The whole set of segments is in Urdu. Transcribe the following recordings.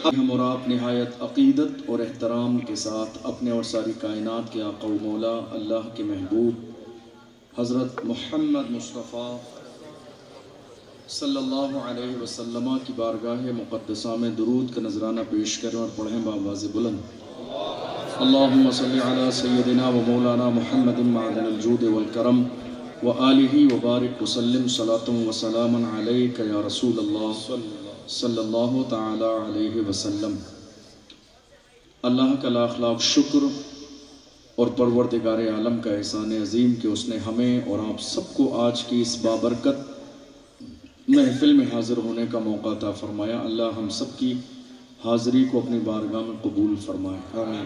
ہم اور آپ نہایت عقیدت اور احترام کے ساتھ اپنے اور ساری کائنات کے آقا و مولا اللہ کے محبوب حضرت محمد مصطفیٰ صلی اللہ علیہ وسلم کی بارگاہ مقدسہ میں درود کا نذرانہ پیش کریں اور پڑھیں بآواز بلند اللہم صلی علی سیدنا و مولانا محمد معدن الجود والکرم وآلہ وبارک وسلم صلاة و سلاما علیک یا رسول اللہ صلی اللہ تعالی علیہ وسلم۔ اللہ کا لاکھ لاکھ شکر اور پروردگار عالم کا احسان عظیم کہ اس نے ہمیں اور آپ سب کو آج کی اس بابرکت محفل میں حاضر ہونے کا موقع عطا فرمایا۔ اللہ ہم سب کی حاضری کو اپنی بارگاہ میں قبول فرمائے، آمین۔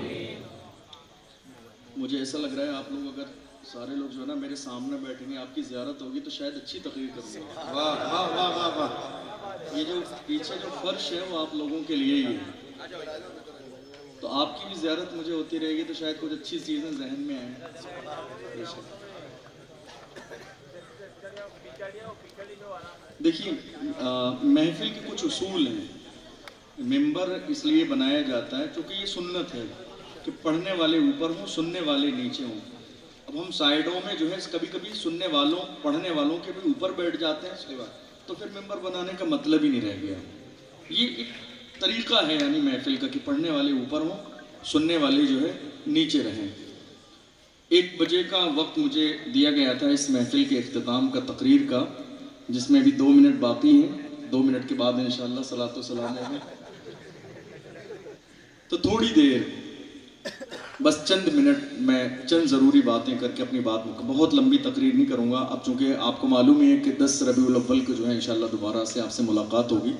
مجھے ایسا لگ رہا ہے آپ لوگ اگر سارے لوگ جو ہے نا میرے سامنے بیٹھیں گے، آپ کی زیارت ہوگی تو شاید اچھی تقریر کروں گا۔ واہ واہ واہ واہ واہ۔ یہ جو پیچھے جو فرش ہے وہ آپ لوگوں کے لیے ہی ہے، تو آپ کی بھی زیارت مجھے ہوتی رہے گی تو شاید کچھ اچھی چیزیں ذہن میں آئیں۔ دیکھیے محفل کے کچھ اصول ہیں۔ ممبر اس لیے بنایا جاتا ہے کیونکہ یہ سنت ہے کہ پڑھنے والے اوپر ہوں، سننے والے نیچے ہوں۔ اب ہم سائیڈوں میں جو ہے کبھی کبھی سننے والوں پڑھنے والوں کے بھی اوپر بیٹھ جاتے ہیں، تو پھر ممبر بنانے کا مطلب ہی نہیں رہ گیا۔ یہ ایک طریقہ ہے یعنی محفل کا کہ پڑھنے والے اوپر ہوں، سننے والے جو ہے نیچے رہیں۔ 1 بجے کا وقت مجھے دیا گیا تھا اس محفل کے اختتام کا، تقریر کا، جس میں ابھی 2 منٹ باقی ہیں۔ 2 منٹ کے بعد انشاءاللہ صلاۃ و سلام ہوگا۔ تو تھوڑی دیر بس چند منٹ میں چند ضروری باتیں کر کے اپنی بات بہت لمبی تقریر نہیں کروں گا۔ اب چونکہ آپ کو معلوم ہے کہ 10 ربیع الاول کو جو ہے انشاءاللہ دوبارہ سے آپ سے ملاقات ہوگی،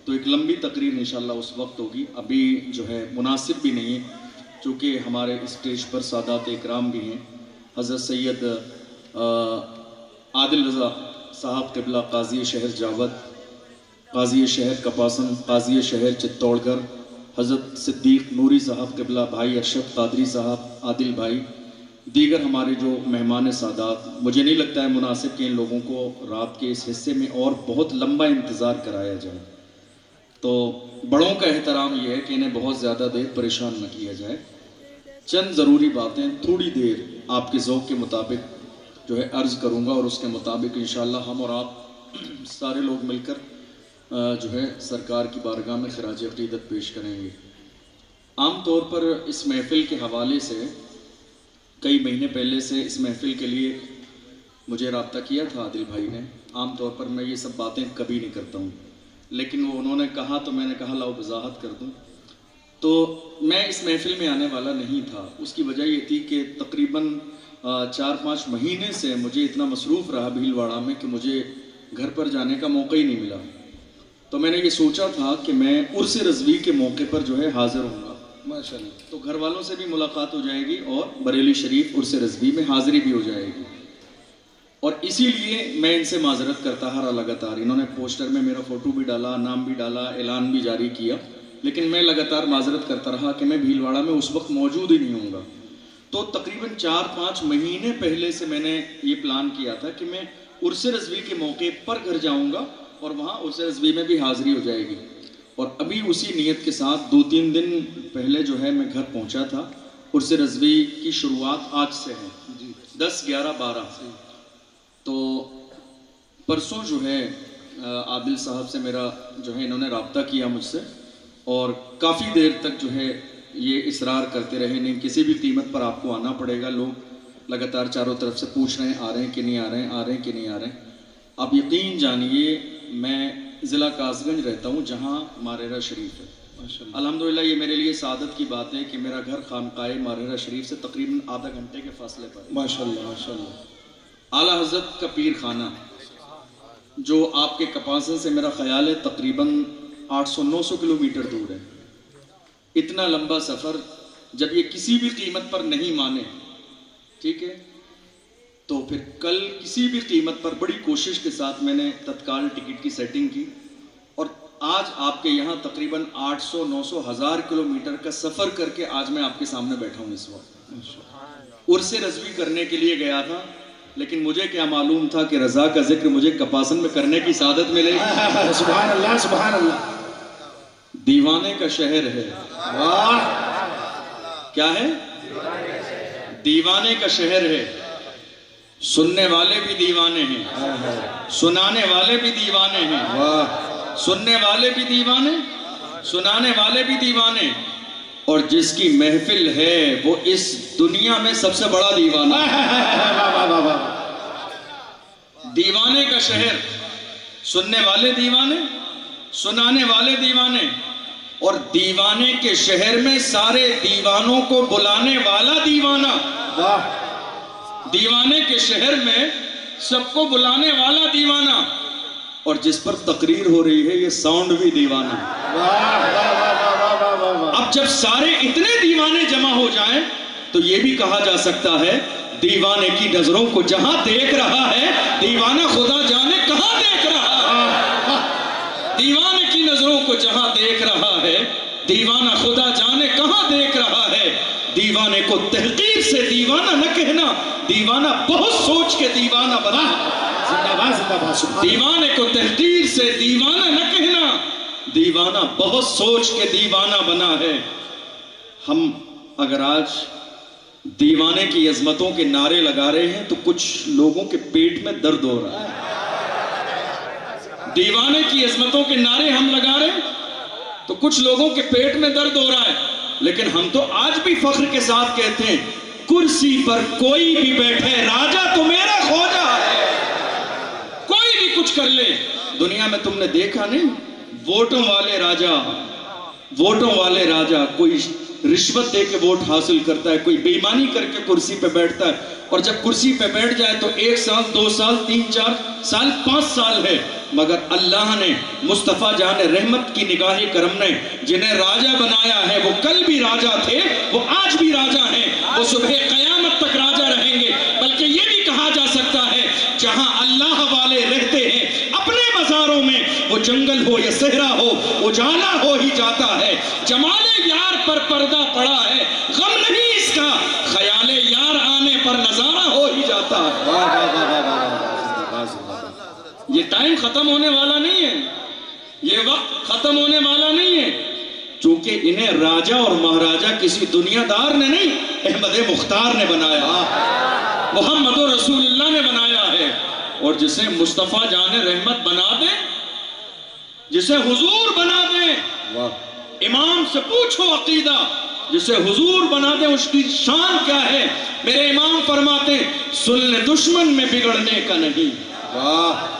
تو ایک لمبی تقریر انشاءاللہ اس وقت ہوگی۔ ابھی جو ہے مناسب بھی نہیں ہے چونکہ ہمارے اسٹیج پر سادات اکرام بھی ہیں، حضرت سید عادل رضا صاحب قبلہ قاضی شہر جاوت، قاضی شہر کپاسن، قاضی شہر چتوڑ گڑھ، حضرت صدیق نوری صاحب قبلہ، بھائی ارشد قادری صاحب، عادل بھائی، دیگر ہمارے جو مہمان سادات۔ مجھے نہیں لگتا ہے مناسب کہ ان لوگوں کو رات کے اس حصے میں اور بہت لمبا انتظار کرایا جائے، تو بڑوں کا احترام یہ ہے کہ انہیں بہت زیادہ دیر پریشان نہ کیا جائے۔ چند ضروری باتیں تھوڑی دیر آپ کے ذوق کے مطابق جو ہے عرض کروں گا، اور اس کے مطابق انشاءاللہ ہم اور آپ سارے لوگ مل کر جو ہے سرکار کی بارگاہ میں خراج عقیدت پیش کریں گے۔ عام طور پر اس محفل کے حوالے سے کئی مہینے پہلے سے اس محفل کے لیے مجھے رابطہ کیا تھا عادل بھائی نے۔ عام طور پر میں یہ سب باتیں کبھی نہیں کرتا ہوں، لیکن وہ انہوں نے کہا تو میں نے کہا لاؤ وضاحت کر دوں۔ تو میں اس محفل میں آنے والا نہیں تھا، اس کی وجہ یہ تھی کہ تقریباً 4-5 مہینے سے مجھے اتنا مصروف رہا بھیلواڑہ میں کہ مجھے گھر پر جانے کا موقع ہی نہیں ملا۔ تو میں نے یہ سوچا تھا کہ میں عرس رضوی کے موقع پر جو ہے حاضر ہوں گا ماشاءاللہ، تو گھر والوں سے بھی ملاقات ہو جائے گی اور بریلی شریف عرس رضوی میں حاضری بھی ہو جائے گی، اور اسی لیے میں ان سے معذرت کرتا رہا لگاتار۔ انہوں نے پوسٹر میں میرا فوٹو بھی ڈالا، نام بھی ڈالا، اعلان بھی جاری کیا، لیکن میں لگاتار معذرت کرتا رہا کہ میں بھیلواڑہ میں اس وقت موجود ہی نہیں ہوں گا۔ تو تقریباً 4-5 مہینے پہلے سے میں نے یہ پلان کیا تھا کہ میں عرس رضوی کے موقع پر گھر جاؤں گا اور وہاں عرس رضوی میں بھی حاضری ہو جائے گی، اور ابھی اسی نیت کے ساتھ 2-3 دن پہلے جو ہے میں گھر پہنچا تھا۔ عرس رضوی کی شروعات آج سے ہے، 10, 11, 12، تو پرسوں جو ہے عادل صاحب سے میرا جو ہے انہوں نے رابطہ کیا مجھ سے، اور کافی دیر تک جو ہے یہ اصرار کرتے رہے نہیں کسی بھی قیمت پر آپ کو آنا پڑے گا۔ لوگ لگاتار چاروں طرف سے پوچھ رہے ہیں آ رہے ہیں کہ نہیں آ رہے ہیں، آ رہے ہیں کہ نہیں آ رہے ہیں۔ آپ یقین جانیے میں ضلع کاس گنج رہتا ہوں جہاں ماررہ شریف ہے۔ الحمدللہ یہ میرے لیے سعادت کی بات ہے کہ میرا گھر خانقاہ ماررہ شریف سے تقریباً آدھا گھنٹے کے فاصلے پر ہے۔ ماشاءاللہ ماشاءاللہ۔ اعلیٰ حضرت کا پیر خانہ جو آپ کے کپاسن سے میرا خیال ہے تقریباً 800-900 کلومیٹر دور ہے۔ اتنا لمبا سفر جب یہ کسی بھی قیمت پر نہیں مانے، ٹھیک ہے، تو پھر کل کسی بھی قیمت پر بڑی کوشش کے ساتھ میں نے تتکال ٹکٹ کی سیٹنگ کی، اور آج آپ کے یہاں تقریباً 800-900 ہزار کلومیٹر کا سفر کر کے آج میں آپ کے سامنے بیٹھا ہوں اس وقت۔ عرس رضوی کرنے کے لیے گیا تھا، لیکن مجھے کیا معلوم تھا کہ رضا کا ذکر مجھے کپاسن میں کرنے کی سعادت ملے۔ سبحان اللہ سبحان اللہ۔ دیوانے کا شہر ہے. کیا ہے؟ دیوانے کا شہر ہے. سننے والے بھی دیوانے ہیں, سنانے والے بھی دیوانے ہیں. سننے والے بھی دیوانے, سنانے والے بھی دیوانے, اور جس کی محفل ہے وہ اس دنیا میں سب سے بڑا دیوانہ. دیوانے کا شہر, سننے والے دیوانے, سنانے والے دیوانے, اور دیوانے کے شہر میں سارے دیوانوں کو بلانے والا دیوانہ. دیوانے کے شہر میں سب کو بلانے والا دیوانہ, اور جس پر تقریر ہو رہی ہے یہ ساؤنڈ بھی دیوانہ. اب جب سارے اتنے دیوانے جمع ہو جائیں تو یہ بھی کہا جا سکتا ہے دیوانے کی نظروں کو جہاں دیکھ رہا ہے دیوانہ خدا جانے کہاں دیکھ رہا ہے. دیوانے کی نظروں کو جہاں دیکھ رہا ہے دیوانہ خدا جانے کہاں دیکھ رہا ہے. دیوانے کو تحقیر سے دیوانہ نہ کہنا, دیوانہ بہت سوچ کے دیوانہ بنا. دیوانے کو تحقیر سے دیوانہ نہ کہنا, دیوانہ بہت سوچ کے دیوانہ بنا ہے. ہم اگر آج دیوانے کی عظمتوں کے نعرے لگا رہے ہیں تو کچھ لوگوں کے پیٹ میں درد ہو رہا ہے. دیوانے کی عظمتوں کے نعرے ہم لگا رہے ہیں تو کچھ لوگوں کے پیٹ میں درد ہو رہا ہے, لیکن ہم تو آج بھی فخر کے ساتھ کہتے ہیں کرسی پر کوئی بھی بیٹھے راجہ تو میرا خواجہ ہے. کوئی بھی کچھ کر لے, دنیا میں تم نے دیکھا نہیں ووٹوں والے راجہ, ووٹوں والے راجہ, کوئی رشوت دے کے ووٹ حاصل کرتا ہے, کوئی بے ایمانی کر کے کرسی پہ بیٹھتا ہے, اور جب کرسی پہ بیٹھ جائے تو 1 سال 2 سال 3 4 سال 5 سال ہے, مگر اللہ نے مصطفیٰ جان رحمت کی نگاہ کرم نے جنہیں راجہ بنایا ہے وہ کل بھی راجہ تھے, وہ آج بھی راجہ ہیں, وہ صبح قیامت تک راجہ رہیں گے. بلکہ یہ بھی کہا جا سکتا ہے جہاں اللہ والے رہتے ہیں اپنے مزاروں میں وہ جنگل ہو یا صحرا ہو اجالا ہو ہی جاتا ہے. جمال یار پر پردہ پڑا ہے غم نہیں اس کا, خیال یار آنے پر نظارہ ہو ہی جاتا ہے. یہ ٹائم ختم ہونے والا نہیں ہے, یہ وقت ختم ہونے والا نہیں ہے, چونکہ انہیں راجہ اور مہاراجہ کسی دنیا دار نے نہیں احمد مختار نے بنایا, محمد رسول اللہ نے بنایا ہے. اور جسے مصطفیٰ جان رحمت بنا دے, جسے حضور بنا دے, امام سے پوچھو عقیدہ, جسے حضور بنا دے اس کی شان کیا ہے. میرے امام فرماتے سن لے دشمن میں بگڑنے کا نہیں,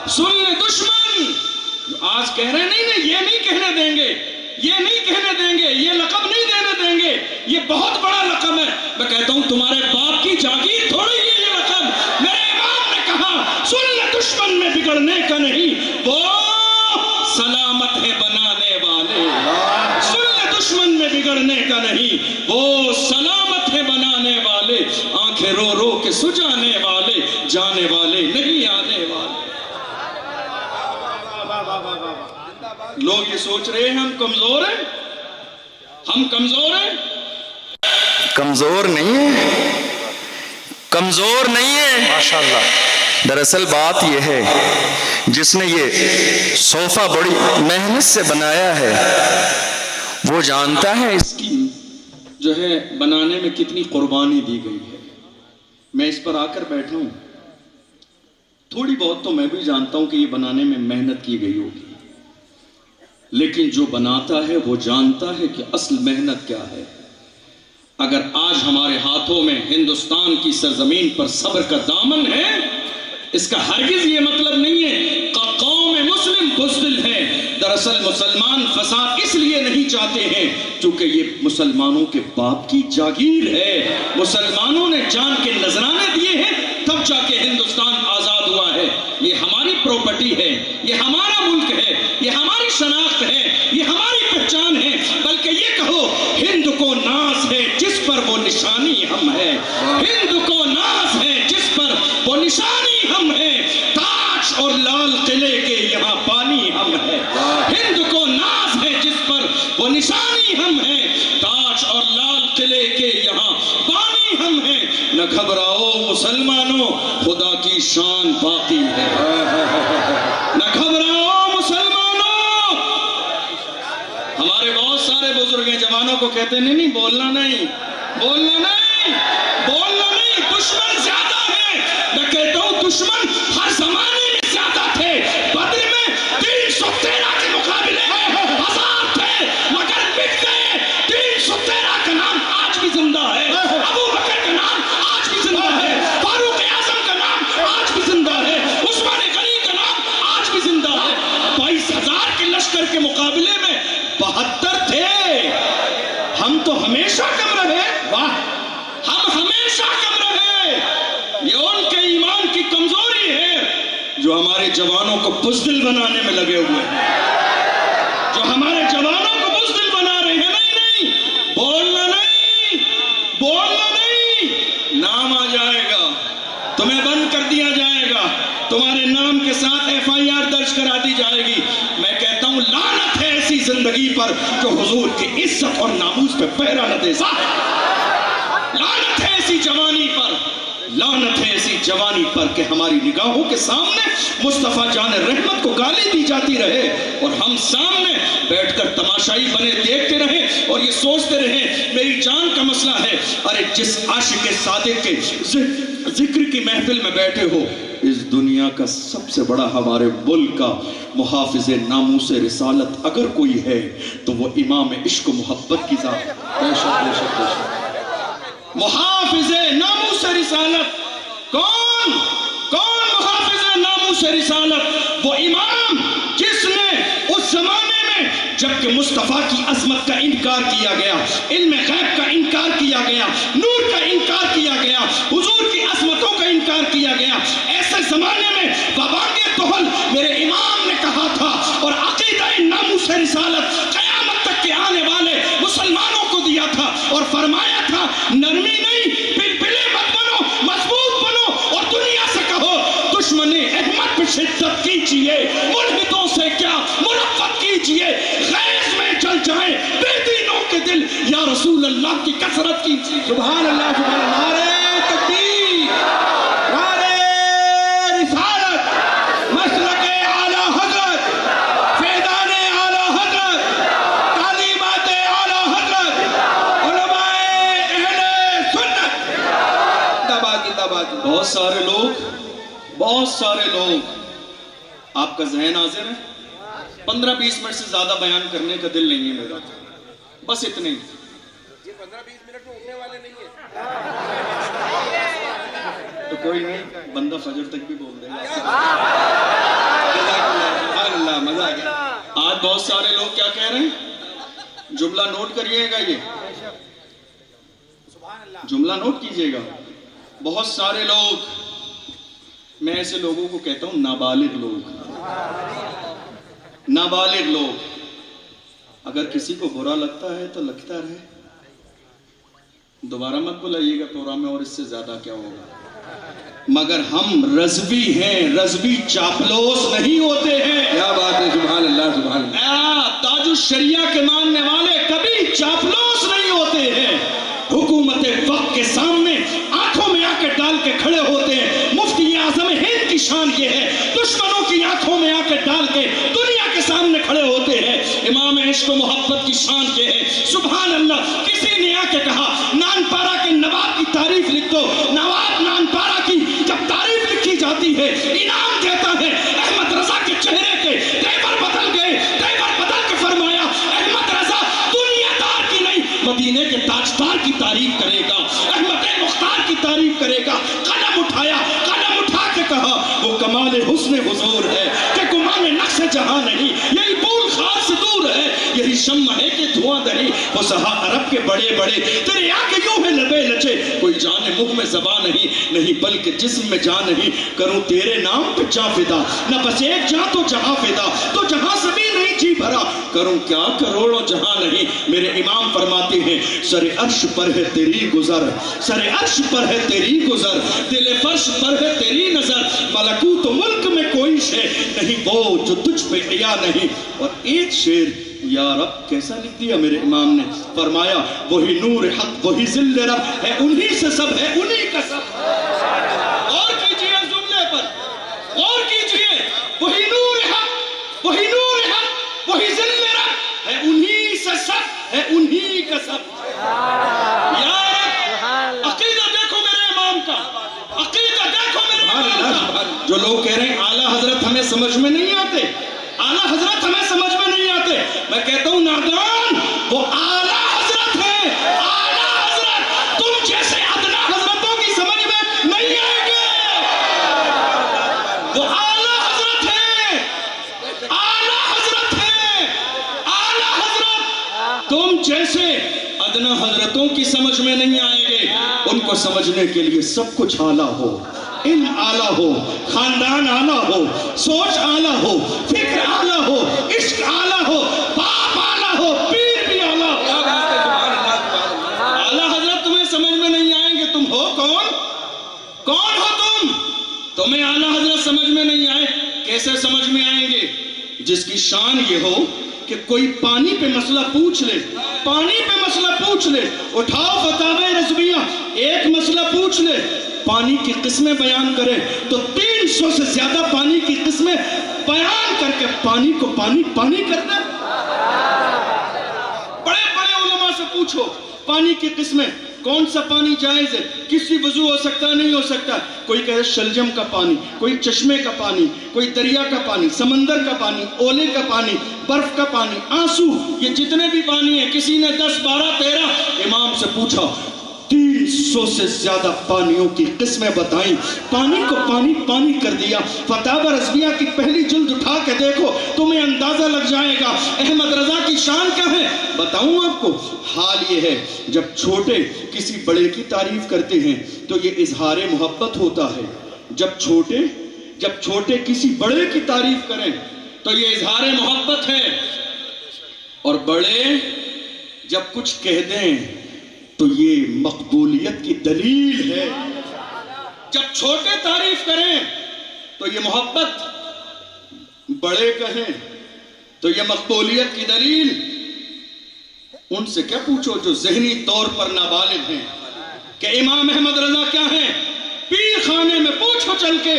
سن لے دشمن. آج کہہ رہے نہیں یہ نہیں کہنے دیں گے, یہ نہیں کہنے دیں گے, یہ لقب نہیں دینے دیں گے, یہ بہت بڑا لقب ہے. میں کہتا ہوں تمہارے باپ کی جاگیر تھوڑی ہے یہ لقب. میرے امام نے کہا سن لے دشمن میں بگڑنے کا نہیں, وہ سلامت ہے بنانے والے. سن لے دشمن میں بگڑنے کا نہیں, وہ سلامت ہے بنانے والے. آنکھیں رو رو کے سجانے والے, جانے والے نہیں آنے والے. لوگ یہ سوچ رہے ہیں ہم کمزور ہیں, ہم کمزور ہیں. کمزور نہیں ہے, کمزور نہیں ہے ماشاءاللہ. دراصل بات یہ ہے جس نے یہ صوفہ بڑی محنت سے بنایا ہے وہ جانتا ہے اس کی جو ہے بنانے میں کتنی قربانی دی گئی ہے. میں اس پر آ کر بیٹھا ہوں, تھوڑی بہت تو میں بھی جانتا ہوں کہ یہ بنانے میں محنت کی گئی ہوگی, لیکن جو بناتا ہے وہ جانتا ہے کہ اصل محنت کیا ہے. اگر آج ہمارے ہاتھوں میں ہندوستان کی سرزمین پر صبر کا دامن ہے, اس کا ہرگز یہ مطلب نہیں ہے کہ قوم مسلم بزدل ہے. دراصل مسلمان فساد اس لیے نہیں چاہتے ہیں چونکہ یہ مسلمانوں کے باپ کی جاگیر ہے. مسلمانوں نے جان کے نذرانے دیے ہیں تب جا کے ہندوستان آزاد ہوا ہے. یہ ہماری پراپرٹی ہے, یہ ہمارا ملک ہے, یہ ہماری شناخت ہے, یہ ہماری پہچان ہے. بلکہ یہ کہو ہند کو ناز ہے جس پر وہ نشانی ہم ہے, ہند کو ناز ہے جس پر وہ نشانی ہم ہے. تاج اور لال قلعے کے یہاں پانی ہم ہے, ہند کو ناز ہے جس پر وہ نشانی ہم ہے. تاج اور لال قلعے کے یہاں پانی ہم ہے. نہ گھبراؤ مسلمانوں خدا کی شان باقی ہے, نہ گھبراؤ مسلمانوں. ہمارے بڑے بزرگ ہیں، جوانوں کو کہتے نہیں بولنا نہیں، بولنا نہیں، بولنا نہیں، دشمن زیادہ ہیں۔ میں کہتا ہوں دشمن ہر زمانے میں زیادہ تھے، بدر میں 313 کے مقابلے میں 1000 تھے مگر مٹ گئے۔ 313 کا نام آج بھی زندہ ہے، ابو بکر کا نام آج بھی زندہ ہے، فاروق اعظم کا نام آج بھی زندہ ہے، عثمان غنی کا نام آج بھی زندہ ہے۔ 22,000 کے لشکر کے مقابلے میں 72 تھے۔ ہم تو ہمیشہ کم رہے، واہ، ہم ہمیشہ کم رہے۔ یہ ان کے ایمان کی کمزوری ہے جو ہمارے جوانوں کو بزدل بنانے میں لگے ہوئے ہیں، جو ہمارے جوانوں کو بزدل بنا رہے ہیں۔ نہیں، بولنا نہیں، بولنا نہیں، نام آ جائے گا، تمہیں بند کر دیا جائے گا، تمہارے نام کے ساتھ FIR درج کرا دی جائے گی۔ میں کہتا ہوں لعنت ہے ایسی زندگی پر جو حضور کی عزت اور ناموس پہ پہرا نہ دے۔ لعنت ہے ایسی جوانی پر، لعنت ہے ایسی جوانی پر کہ ہماری نگاہوں کے سامنے مصطفیٰ جان رحمت کو گالی دی جاتی رہے اور ہم سامنے بیٹھ کر تماشائی بنے دیکھتے رہیں اور یہ سوچتے رہیں میری جان کا مسئلہ ہے۔ ارے جس عاشق صادق کے ذکر کی محفل میں بیٹھے ہو، اس دنیا کا سب سے بڑا ہمارے ملک کا محافظ ناموس رسالت اگر کوئی ہے تو وہ امام عشق و محبت کی ذات۔ بے شک بے شک بے شک۔ محافظ ناموس رسالت کون؟ کون محافظ ناموس رسالت؟ وہ امام جس نے اس زمانے میں جبکہ مصطفیٰ کی عظمت کا انکار کیا گیا، علم غیب کا انکار کیا گیا، نور کا انکار کیا گیا، حضور کی عظمتوں کا انکار کیا گیا، ایسے زمانے میں بابانگ طحل میرے امام نے کہا تھا اور عقیدہ ناموس رسالت قیامت تک کے آنے والے مسلمانوں کو دیا تھا اور فرمایا تھا نرمی نہیں، پلپلے مت بنو، مضبوط بنو اور دنیا سے کہو دشمن احمد پہ شدت کیجئے، ملحدوں سے کیا مرفت کیجئے، غیظ میں جل جائیں بے دینوں کے دل، یا رسول اللہ کی کثرت کیجئے۔ سبحان اللہ، سبحان اللہ، نعرہ تکبیر، نعرہ رسالت، مسلک اعلیٰ حضرت، فیضان اعلیٰ حضرت، تعلیمات اعلیٰ حضرت، علماء اہل سنت۔ بہت سارے لوگ، بہت سارے لوگ، آپ کا ذہن حاضر ہے، 15-20 منٹ سے زیادہ بیان کرنے کا دل نہیں ہے میرا، بس اتنے ہی۔ یہ 15-20 منٹ میں اٹھنے والے نہیں ہیں۔ تو کوئی نہیں، بندہ فجر تک بھی بول دے گا۔ اللہ، مزہ آ گیا۔ آج بہت سارے لوگ کیا کہہ رہے ہیں؟ جملہ نوٹ کریے گا، یہ جملہ نوٹ کیجئے گا۔ بہت سارے لوگ، میں ایسے لوگوں کو کہتا ہوں نابالغ لوگ، نابالغ لوگ۔ اگر کسی کو برا لگتا ہے تو لگتا رہے، دوبارہ مت بلائیے گا تورا میں، اور اس سے زیادہ کیا ہوگا۔ مگر ہم رضوی ہیں، رضوی چاپلوس نہیں ہوتے ہیں۔ کیا بات ہے، سبحان اللہ، سبحان اللہ۔ تاج الشریعہ کے ماننے والے کبھی چاپلوس نہیں ہوتے ہیں، حکومت وقت کے سامنے آنکھوں میں آ کے ڈال کے کھڑے ہوتے ہیں۔ مفتی اعظم ہند کی شان یہ ہے، دشمنوں کی آنکھوں میں آ کے ڈال کے دنیا کے سامنے کھڑے ہوتے ہیں۔ امام عشق و محبت کی شان یہ ہے، سبحان اللہ۔ کسی نے آ کے کہا نان پارا کے نواب کی تعریف لکھ دو، نواب نان پارا کی جب تعریف لکھی جاتی ہے انعام دیتا ہے۔ احمد رضا کے چہرے کے تیور بدل گئے، تیور بدل کے فرمایا احمد رضا دنیا دار کی نہیں مدینے کے تاجدار کی تعریف کرے گا، احمد مختار کی تعریف کرے گا۔ قلم اٹھایا، قلم اٹھا کے کہا وہ کمال حسن حضور ہے کہ گمان نقش جہاں نہیں، یہی پول خار سے دور ہے، یہی شمع ہے کہ دھواں دہی، وہ سہا عرب کے بڑے بڑے تیرے آگے یوں ہے لبے لچے، کوئی جانے منہ میں زبان نہیں بلکہ جسم میں جان نہیں، کروں تیرے نام پہ جاں فدا، نہ بس ایک جاں تو جہاں فدا، تو جہاں سے بھی نہیں جی بھرا، کروں کیا کروڑوں جہاں نہیں۔ میرے امام فرماتے ہیں سر عرش پر ہے تیری گزر، سر عرش پر ہے تیری گزر، دل فرش پر ہے تیری نظر، ملکوت و ملک میں کوئی شے نہیں وہ جو تجھ پہ عیا نہیں۔ اور ایک شعر یا رب کیسا لکھ دیا میرے امام نے، فرمایا وہی نور حق وہی ذل رب ہے، انہی سے سب ہے انہی کا سب۔ اور کیجئے جملے پر، اور کیجئے وہی نور حق وہی نور حق وہی ذل رب ہے، انہی سے سب ہے تمہیں کسب. یار عقیدہ دیکھو میرے امام کا, عقیدہ دیکھو میرے امام کا. جو لوگ کہہ رہے ہیں اعلیٰ حضرت ہمیں سمجھ میں نہیں آتے, اعلیٰ حضرت ہمیں سمجھ میں نہیں آتے, میں کہتا ہوں نادان, وہ اعلیٰ حضرت ہے, اعلیٰ حضرت. تم جیسے ادنا حضرتوں کی سمجھ میں نہیں آئیں گے. وہ اعلیٰ حضرت ہے, اعلیٰ حضرت ہے, اعلیٰ حضرت. تم جیسے ادنا حضرتوں کی سمجھ میں نہیں آئیں گے. ان کو سمجھنے کے لیے سب کچھ اعلیٰ ہو, علم اعلیٰ ہو, خاندان اعلیٰ ہو, سوچ اعلیٰ ہو, فکر اعلیٰ ہو, عشق اعلیٰ ہو, باپ اعلیٰ ہو, پیر بھی اعلیٰ ہو. اعلیٰ حضرت تمہیں سمجھ میں نہیں آئیں گے. تم ہو کون؟ کون ہو تم؟ تمہیں اعلیٰ حضرت سمجھ میں نہیں آئے. کیسے سمجھ میں آئیں گے؟ جس کی شان یہ ہو کہ کوئی پانی پہ مسئلہ پوچھ لے, پانی پہ مسئلہ پوچھ لے, اٹھاؤ فتاوی رضویہ, ایک مسئلہ پوچھ لے, پانی کی قسمیں بیان کرے تو 300 سے زیادہ پانی کی قسمیں بیان کر کے پانی کو پانی پانی کر دے. بڑے بڑے علماء سے پوچھو پانی کی قسمیں, کون سا پانی جائز ہے, کسی وضو ہو سکتا نہیں ہو سکتا. کوئی کہے شلجم کا پانی, کوئی چشمے کا پانی, کوئی دریا کا پانی, سمندر کا پانی, اولے کا پانی, برف کا پانی, آنسو, یہ جتنے بھی پانی ہیں. کسی نے 10 12 13 امام سے پوچھا, 300 سے زیادہ پانیوں کی قسمیں بتائیں, پانی کو پانی پانی کر دیا. فتاوی رضویہ کی پہلی جلد اٹھا کے دیکھو, تمہیں اندازہ لگ جائے گا احمد رضا کی شان کیا ہے. بتاؤں آپ کو, حال یہ ہے جب چھوٹے کسی بڑے کی تعریف کرتے ہیں تو یہ اظہار محبت ہوتا ہے. جب چھوٹے کسی بڑے کی تعریف کریں تو یہ اظہار محبت ہے. اور بڑے جب کچھ کہہ دیں تو یہ مقبولیت کی دلیل ہے. جب چھوٹے تعریف کریں تو یہ محبت, بڑے کہیں تو یہ مقبولیت کی دلیل. ان سے کیا پوچھو جو ذہنی طور پر نابالغ ہیں کہ امام احمد رضا کیا ہیں. پیر خانے میں پوچھو چل کے,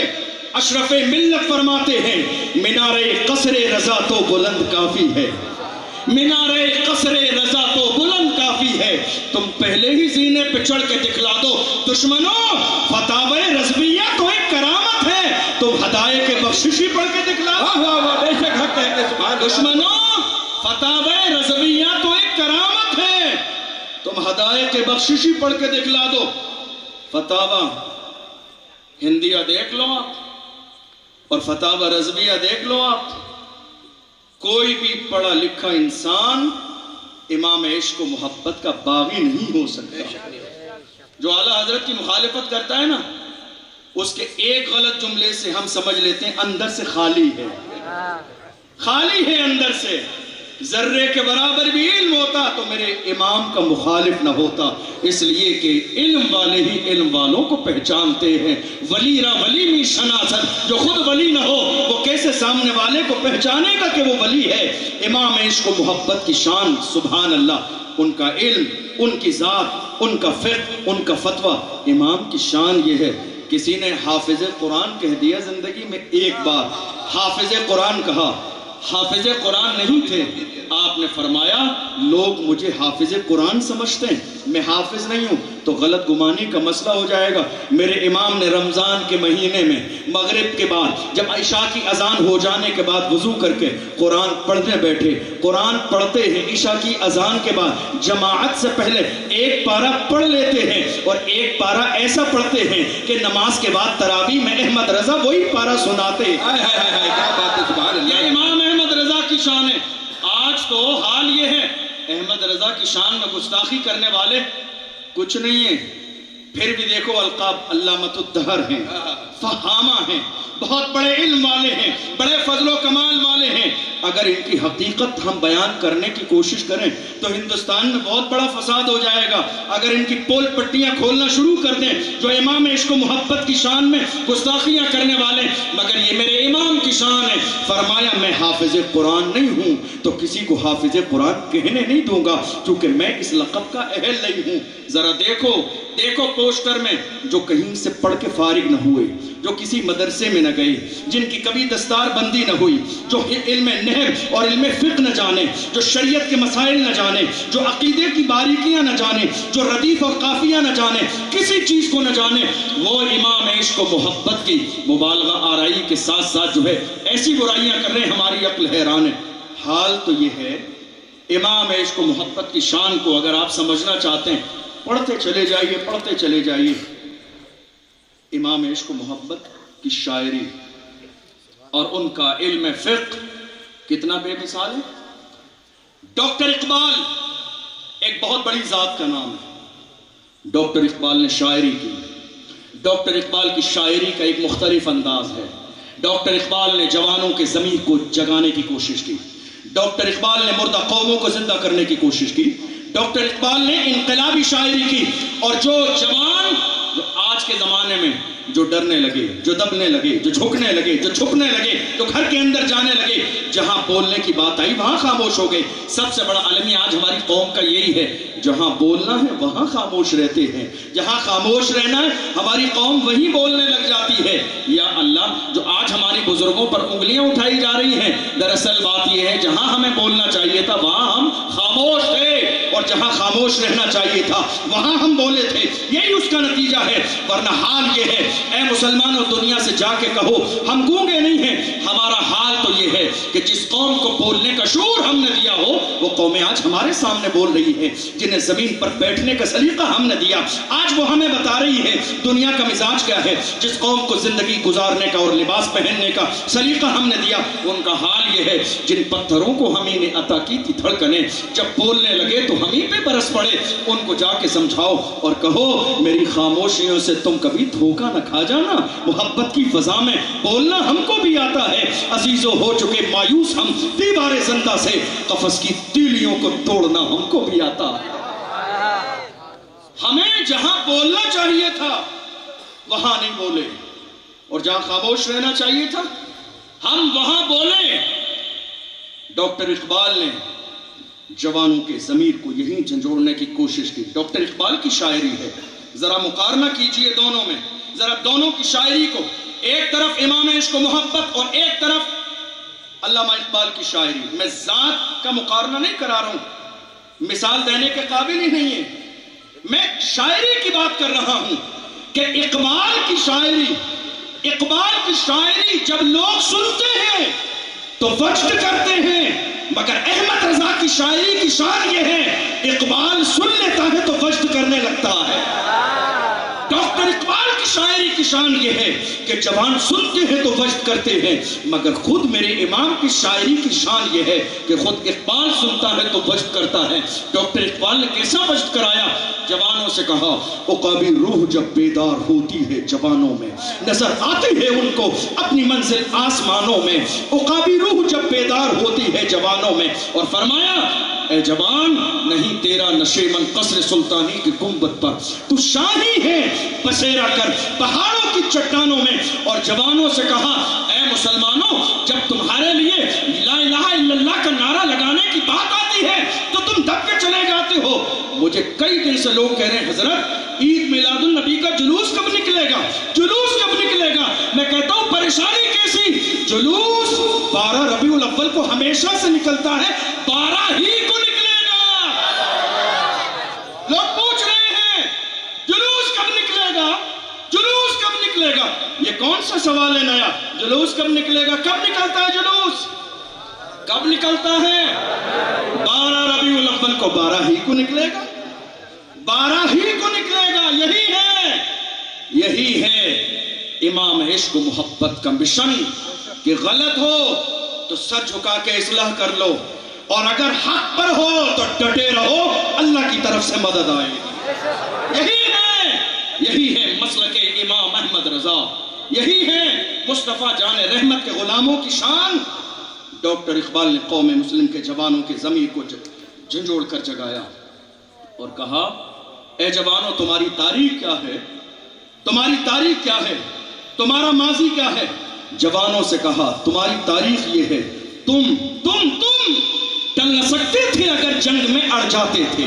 اشرف ملت فرماتے ہیں مینارے قصر رضا تو بلند کافی ہے, مینارے قصر رضا تو بلند کافی ہے. تم پہلے ہی زینے پہ چڑھ کے دکھلا دو دشمنوں, فتاوی رضویہ تو ایک کرامت ہے, تم ہدایت بخششی پڑھ کے دکھلا دو. دشمنوں, فتاوی رضویہ تو ایک کرامت ہے, تم ہدایت بخششی پڑھ کے دکھلا دو. فتاوی ہندیہ دیکھ لو آپ اور فتاوی رضویہ دیکھ لو آپ. کوئی بھی پڑھا لکھا انسان امام عشق و محبت کا باغی نہیں ہو سکتا. جو اعلیٰ حضرت کی مخالفت کرتا ہے نا, اس کے ایک غلط جملے سے ہم سمجھ لیتے ہیں اندر سے خالی ہے, خالی ہے اندر سے. ذرے کے برابر بھی علم ہوتا تو میرے امام کا مخالف نہ ہوتا. اس لیے کہ علم والے ہی علم والوں کو پہچانتے ہیں. ولی را ولی میں شناست, جو خود ولی نہ ہو وہ کیسے سامنے والے کو پہچانے گا کہ وہ ولی ہے. امام عشق و محبت کی شان, سبحان اللہ, ان کا علم, ان کی ذات, ان کا فقہ, ان کا فتویٰ. امام کی شان یہ ہے. کسی نے حافظ قرآن کہہ دیا زندگی میں ایک بار, حافظ قرآن کہا, حافظ قرآن نہیں تھے. آپ نے فرمایا لوگ مجھے حافظ قرآن سمجھتے ہیں, میں حافظ نہیں ہوں. تو غلط گمانی کا مسئلہ ہو جائے گا. میرے امام نے رمضان کے مہینے میں مغرب کے بعد جب عشاء کی اذان ہو جانے کے بعد وضو کر کے قرآن پڑھنے بیٹھے. قرآن پڑھتے ہیں, عشاء کی اذان کے بعد جماعت سے پہلے ایک پارہ پڑھ لیتے ہیں اور ایک پارہ ایسا پڑھتے ہیں کہ نماز کے بعد تراویح میں احمد رضا وہی پارہ سناتے. کیا بات ہے, سبحان اللہ. یہ امام احمد رضا کی شان ہے. آج تو حال یہ ہے احمد رضا کی شان میں گستاخی کرنے والے کچھ نہیں ہیں. پھر بھی دیکھو القاب علامۃ الدہر ہیں, فہامہ ہیں, بہت بڑے علم والے ہیں, بڑے فضل و کمال والے ہیں. اگر ان کی حقیقت ہم بیان کرنے کی کوشش کریں تو ہندوستان میں بہت بڑا فساد ہو جائے گا. اگر ان کی پول پٹیاں کھولنا شروع کر دیں جو امام عشق و محبت کی شان میں گستاخیاں کرنے والے, مگر یہ میرے امام کی شان ہے. فرمایا میں حافظ قرآن نہیں ہوں تو کسی کو حافظ قرآن کہنے نہیں دوں گا کیونکہ میں اس لقب کا اہل نہیں ہوں. ذرا دیکھو پوسٹر میں جو کہیں سے پڑھ کے فارغ نہ ہوئے, جو کسی مدرسے میں نہ گئے، جن کی کبھی دستار بندی نہ ہوئی، جو علم نحو اور علم فقہ نہ جانے، جو شریعت کے مسائل نہ جانے، جو عقیدے کی باریکیاں نہ جانے، جو ردیف اور قافیہ نہ جانے، کسی چیز کو نہ جانے، وہ امام عشق و محبت کی مبالغہ آرائی کے ساتھ ساتھ جو ہے ایسی برائیاں کر رہے ہیں، ہماری عقل حیران ہے۔ حال تو یہ ہے، امام عشق و محبت کی شان کو اگر آپ سمجھنا چاہتے ہیں، پڑھتے چلے جائیے، پڑھتے چلے جائیے۔ امام عشق و محبت کی شاعری اور ان کا علم فقہ کتنا بے مثال ہے۔ ڈاکٹر اقبال ایک بہت بڑی ذات کا نام ہے۔ ڈاکٹر اقبال نے شاعری کی۔ ڈاکٹر اقبال کی شاعری کا ایک مختلف انداز ہے۔ ڈاکٹر اقبال نے جوانوں کے ضمیر کو جگانے کی کوشش کی۔ ڈاکٹر اقبال نے مردہ قوموں کو زندہ کرنے کی کوشش کی۔ ڈاکٹر اقبال نے انقلابی شاعری کی، اور جو جوان جو آج کے زمانے میں جو ڈرنے لگے، جو دبنے لگے، جو جھکنے لگے، جو چھپنے لگے، جو گھر کے اندر جانے لگے، جہاں بولنے کی بات آئی وہاں خاموش ہو گئے۔ سب سے بڑا المیہ آج ہماری قوم کا یہی ہے، جہاں بولنا ہے وہاں خاموش رہتے ہیں، جہاں خاموش رہنا ہے ہماری قوم وہیں بولنے لگ جاتی ہے۔ یا اللہ، جو آج ہماری بزرگوں پر انگلیاں اٹھائی جا رہی ہیں، دراصل بات یہ ہے جہاں ہمیں بولنا چاہیے تھا وہاں ہم خاموش تھے، اور جہاں خاموش رہنا چاہیے تھا وہاں ہم بولے تھے۔ یہی اس کا نتیجہ ہے۔ ورنہ حال یہ ہے، اے مسلمانوں، دنیا سے جا کے کہو ہم گونگے نہیں ہیں۔ ہمارا حال تو یہ ہے کہ جس قوم کو بولنے کا شعور ہم نے دیا ہو، وہ قومیں آج ہمارے سامنے بول رہی ہیں۔ جنہیں زمین پر بیٹھنے کا سلیقہ ہم نے دیا، آج وہ ہمیں بتا رہی ہے دنیا کا مزاج کیا ہے۔ جس قوم کو زندگی گزارنے کا اور لباس پہننے کا سلیقہ ہم نے دیا، ان کا حال یہ ہے جن پتھروں کو ہمیں نے عطا کی تھی دھڑکنیں، جب بولنے لگے تو ہمیں پہ برس پڑے۔ ان کو جا کے سمجھاؤ اور کہو میری خاموشیوں سے تم کبھی دھوکہ نہ کھا جانا۔ محبت کی فضا میں بولنا ہم کو بھی آتا ہے۔ عزیزوں، ہو چکے مایوس ہم دیوار زندہ سے، قفس کی تیلیوں کو توڑنا ہم کو بھی آتا ہے۔ ہمیں جہاں بولنا چاہیے تھا وہاں نہیں بولے، اور جہاں خاموش رہنا چاہیے تھا ہم وہاں بولے۔ ڈاکٹر اقبال نے جوانوں کے ضمیر کو یہیں جھنجھوڑنے کی کوشش کی۔ ڈاکٹر اقبال کی شاعری ہے، ذرا مقارنہ کیجئے دونوں میں، ذرا دونوں کی شاعری کو، ایک طرف امام عشق و محبت اور ایک طرف علامہ اقبال کی شاعری۔ میں ذات کا مقارنہ نہیں کرا رہا ہوں، مثال دینے کے قابل ہی نہیں ہے، میں شاعری کی بات کر رہا ہوں کہ اقبال کی شاعری جب لوگ سنتے ہیں تو وجد کرتے ہیں، مگر احمد رضا کی شاعری کی شان یہ ہے اقبال سن لیتا ہے تو وجد کرنے لگتا ہے۔ ڈاکٹر اقبال کی شاعری کی شان یہ ہے کہ جوان سنتے ہیں تو وجد کرتے ہیں، مگر خود میرے امام کی شاعری کی شان یہ ہے کہ خود اقبال سنتا ہے تو وجد کرتا ہے۔ ڈاکٹر اقبال نے کیسا وجد کرایا؟ جوانوں سے کہا، عقابی روح جب بیدار ہوتی ہے جوانوں میں، نظر آتی ہے ان کو اپنی منزل آسمانوں میں۔ عقابی روح جب بیدار ہوتی ہے جوانوں میں، اور فرمایا، اے جوان، نہیں تیرا نشیمن قصر سلطانی کی گنبد پر، تو شاہی ہے بسیرا کر پہاڑوں کی چٹانوں میں۔ اور جوانوں سے کہا، اے مسلمانوں، جب تمہارے لیے لا الہ الا اللہ کا نعرہ لگانے کی بات آتی ہے تو تم دب کے چلے جاتے ہو۔ مجھے کئی دن سے لوگ کہہ رہے ہیں، حضرت عید میلاد النبی کا جلوس کب نکلے گا، جلوس کب نکلے گا؟ میں کہتا ہوں پریشانی کیسی؟ جلوس 12 ربیع الاول کو ہمیشہ سے نکلتا ہے، 12 ہی کو نکلے گا۔ لوگ پوچھ رہے ہیں جلوس کب نکلے گا، جلوس کب نکلے گا؟ یہ کون سا سوال ہے نیا؟ جلوس کب نکلے گا؟ کب نکلتا ہے جلوس؟ کب نکلتا ہے؟ 12 ربیع الاول کو 12 ہی کو نکلے گا، 12 ہی کو نکلے گا۔ یہی ہے امام عشق و محبت کا مشن کہ غلط ہو تو سر جھکا کے اصلاح کر لو، اور اگر حق پر ہو تو ڈٹے رہو، اللہ کی طرف سے مدد آئے گی۔ یہی ہے مسلک امام احمد رضا، یہی ہے مصطفیٰ جان رحمت کے غلاموں کی شان۔ ڈاکٹر اقبال نے قوم مسلم کے جوانوں کے ضمیر کو جھنجھوڑ کر جگایا اور کہا، اے جوانوں، تمہاری تاریخ کیا ہے؟ تمہاری تاریخ کیا ہے؟ تمہارا ماضی کیا ہے؟ جوانوں سے کہا، تمہاری تاریخ یہ ہے، تم ٹل نہ سکتے تھے اگر جنگ میں اڑ جاتے تھے،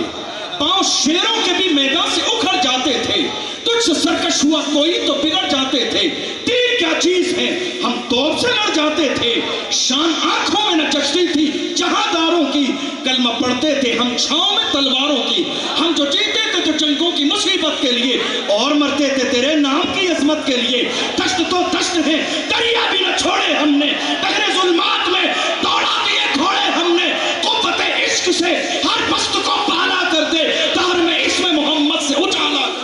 پاؤں شیروں کے بھی میدان سے اکھڑ جاتے تھے، تجھ سے سرکش ہوا کوئی تو بگڑ جاتے تھے، تیر کیا چیز ہے، ہم توپ سے لڑ جاتے تھے، شان آنکھوں میں نہ جچتی تھی جہاداروں کی، کلمہ پڑھتے تھے ہم چھاؤں میں تلواروں کی، ہم جو جیتے تھے تو جنگوں کی مصیبت کے لیے اور مرتے تھے تیرے نام کی عظمت کے لیے، دشت تو دشت ہے دریا بھی نہ چھوڑے ہم نے، بحر ظلمات میں دوڑا دیے گھوڑے ہم نے، قوت عشق سے ہر پست کو پالا کر دے، دار میں اسم محمد سے اجالا کر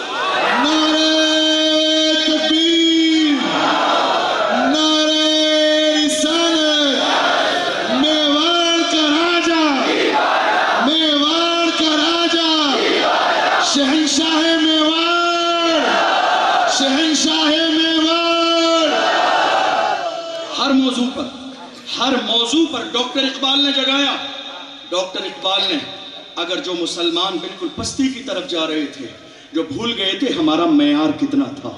ہر موضوع پر ڈاکٹر اقبال نے جگایا۔ ڈاکٹر اقبال نے اگر جو مسلمان بالکل پستی کی طرف جا رہے تھے، جو بھول گئے تھے ہمارا معیار کتنا تھا،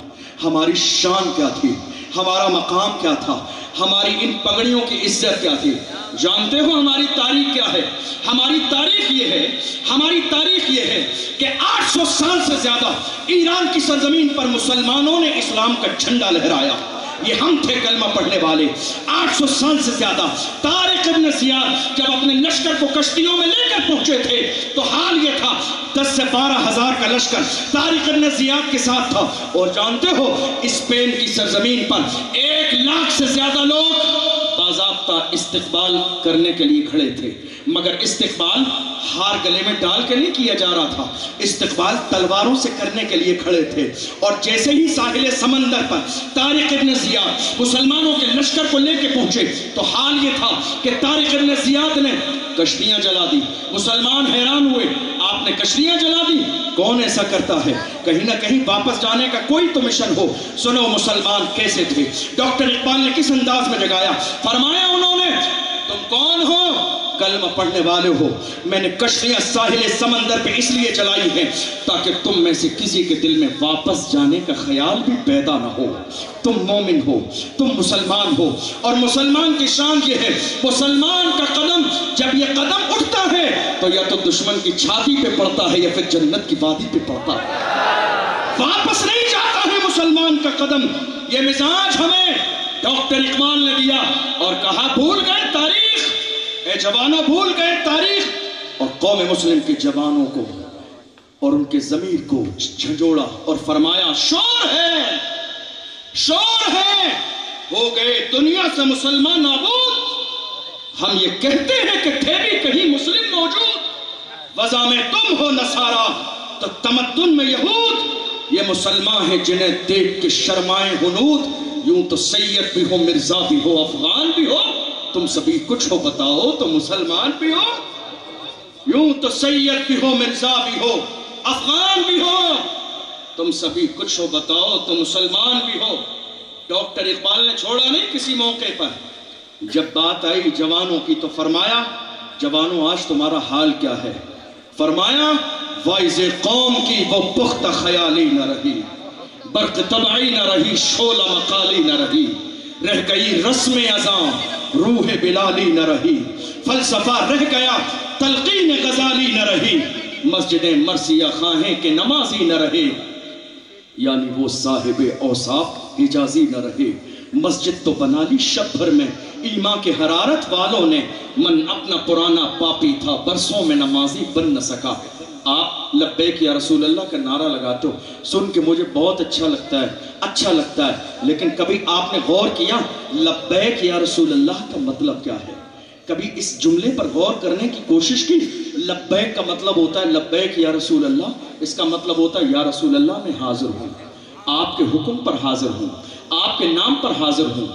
ہماری شان کیا تھی، ہمارا مقام کیا تھا، ہماری ان پگڑیوں کی عزت کیا تھی، جانتے ہو ہماری تاریخ کیا ہے؟ ہماری تاریخ یہ ہے کہ 800 سال سے زیادہ ایران کی سرزمین پر مسلمانوں نے اسلام کا جھنڈا لہرایا، یہ ہم تھے کلمہ پڑھنے والے۔ 800 سال سے زیادہ طارق ابن زیاد جب اپنے لشکر کو کشتیوں میں لے کر پہنچے تھے تو حال یہ تھا 10 سے 12 ہزار کا لشکر طارق ابن زیاد کے ساتھ تھا، اور جانتے ہو اسپین کی سرزمین پر 1 لاکھ سے زیادہ لوگ باضابطہ استقبال کرنے کے لیے کھڑے تھے، مگر استقبال ہار گلے میں ڈال کے نہیں کیا جا رہا تھا، استقبال تلواروں سے کرنے کے لیے کھڑے تھے۔ اور جیسے ہی ساحل سمندر پر طارق ابن زیاد مسلمانوں کے لشکر کو لے کے پہنچے تو حال یہ تھا کہ طارق ابن زیاد نے کشتیاں جلا دی، مسلمان حیران ہوئے، آپ نے کشتیاں جلا دی، کون ایسا کرتا ہے؟ کہیں نہ کہیں واپس جانے کا کوئی تو مشن ہو۔ سنو مسلمان کیسے تھے، ڈاکٹر اقبال نے کس انداز میں جگایا، فرمایا انہوں نے تم کون ہو؟ کلمہ پڑھنے والے ہو، میں نے کشتیاں ساحل سمندر پہ اس لیے چلائی ہیں تاکہ تم میں سے کسی کے دل میں واپس جانے کا خیال بھی پیدا نہ ہو۔ تم مومن ہو، تم مسلمان ہو، اور مسلمان کی شان یہ ہے، مسلمان کا قدم جب یہ قدم اٹھتا ہے تو یا تو دشمن کی چھاتی پہ پڑتا ہے یا پھر جنت کی وادی پہ پڑتا ہے، واپس نہیں جاتا ہے مسلمان کا قدم۔ یہ مزاج ہمیں ڈاکٹر اقبال نے دیا اور کہا بھول گئے تاریخ، اے جوانوں بھول گئے تاریخ، اور قوم مسلم کے جوانوں کو اور ان کے ضمیر کو جھنجھوڑا اور فرمایا شور ہے، شور ہے، ہو گئے دنیا سے مسلمان نابود، ہم یہ کہتے ہیں کہ تھے بھی کہیں مسلم موجود، وضع میں تم ہو نصارا تو تمدن میں یہود، یہ مسلمان ہیں جنہیں دیکھ کے شرمائیں ہنود، یوں تو سید بھی ہو مرزا بھی ہو افغان بھی ہو، تم سبھی کچھ ہو بتاؤ تو مسلمان بھی ہو، یوں تو سید بھی ہو مرزا بھی ہو افغان بھی ہو، تم سبھی کچھ ہو بتاؤ تو مسلمان بھی ہو۔ ڈاکٹر اقبال نے چھوڑا نہیں کسی موقع پر، جب بات آئی جوانوں کی تو فرمایا جوانوں آج تمہارا حال کیا ہے؟ فرمایا وائز قوم کی وہ پختہ خیالی نہ رہی، برق طبعی نہ رہی، شعلہ مقالی نہ رہی، رہ گئی رسم اذان روح بلالی نہ رہی، فلسفہ رہ گیا تلقین غزالی نہ رہی، مسجدیں مرثیہ خواہیں کہ نمازی نہ رہے، یعنی وہ صاحب اوصاف حجازی نہ رہے، مسجد تو بنا لی شب بھر میں ایمان کے حرارت والوں نے، من اپنا پرانا پاپی تھا برسوں میں نمازی بن نہ سکا۔ آپ لبیک یا رسول اللہ کا نعرہ لگاتے ہو، سن کے مجھے بہت اچھا لگتا ہے، لیکن کبھی آپ نے غور کیا لبیک یا رسول اللہ کا مطلب کیا ہے؟ کبھی اس جملے پر غور کرنے کی کوشش کی؟ لبیک کا مطلب ہوتا ہے لبیک یا رسول اللہ، اس کا مطلب ہوتا ہے یا رسول اللہ میں حاضر ہوں، آپ کے حکم پر حاضر ہوں، آپ کے نام پر حاضر ہوں،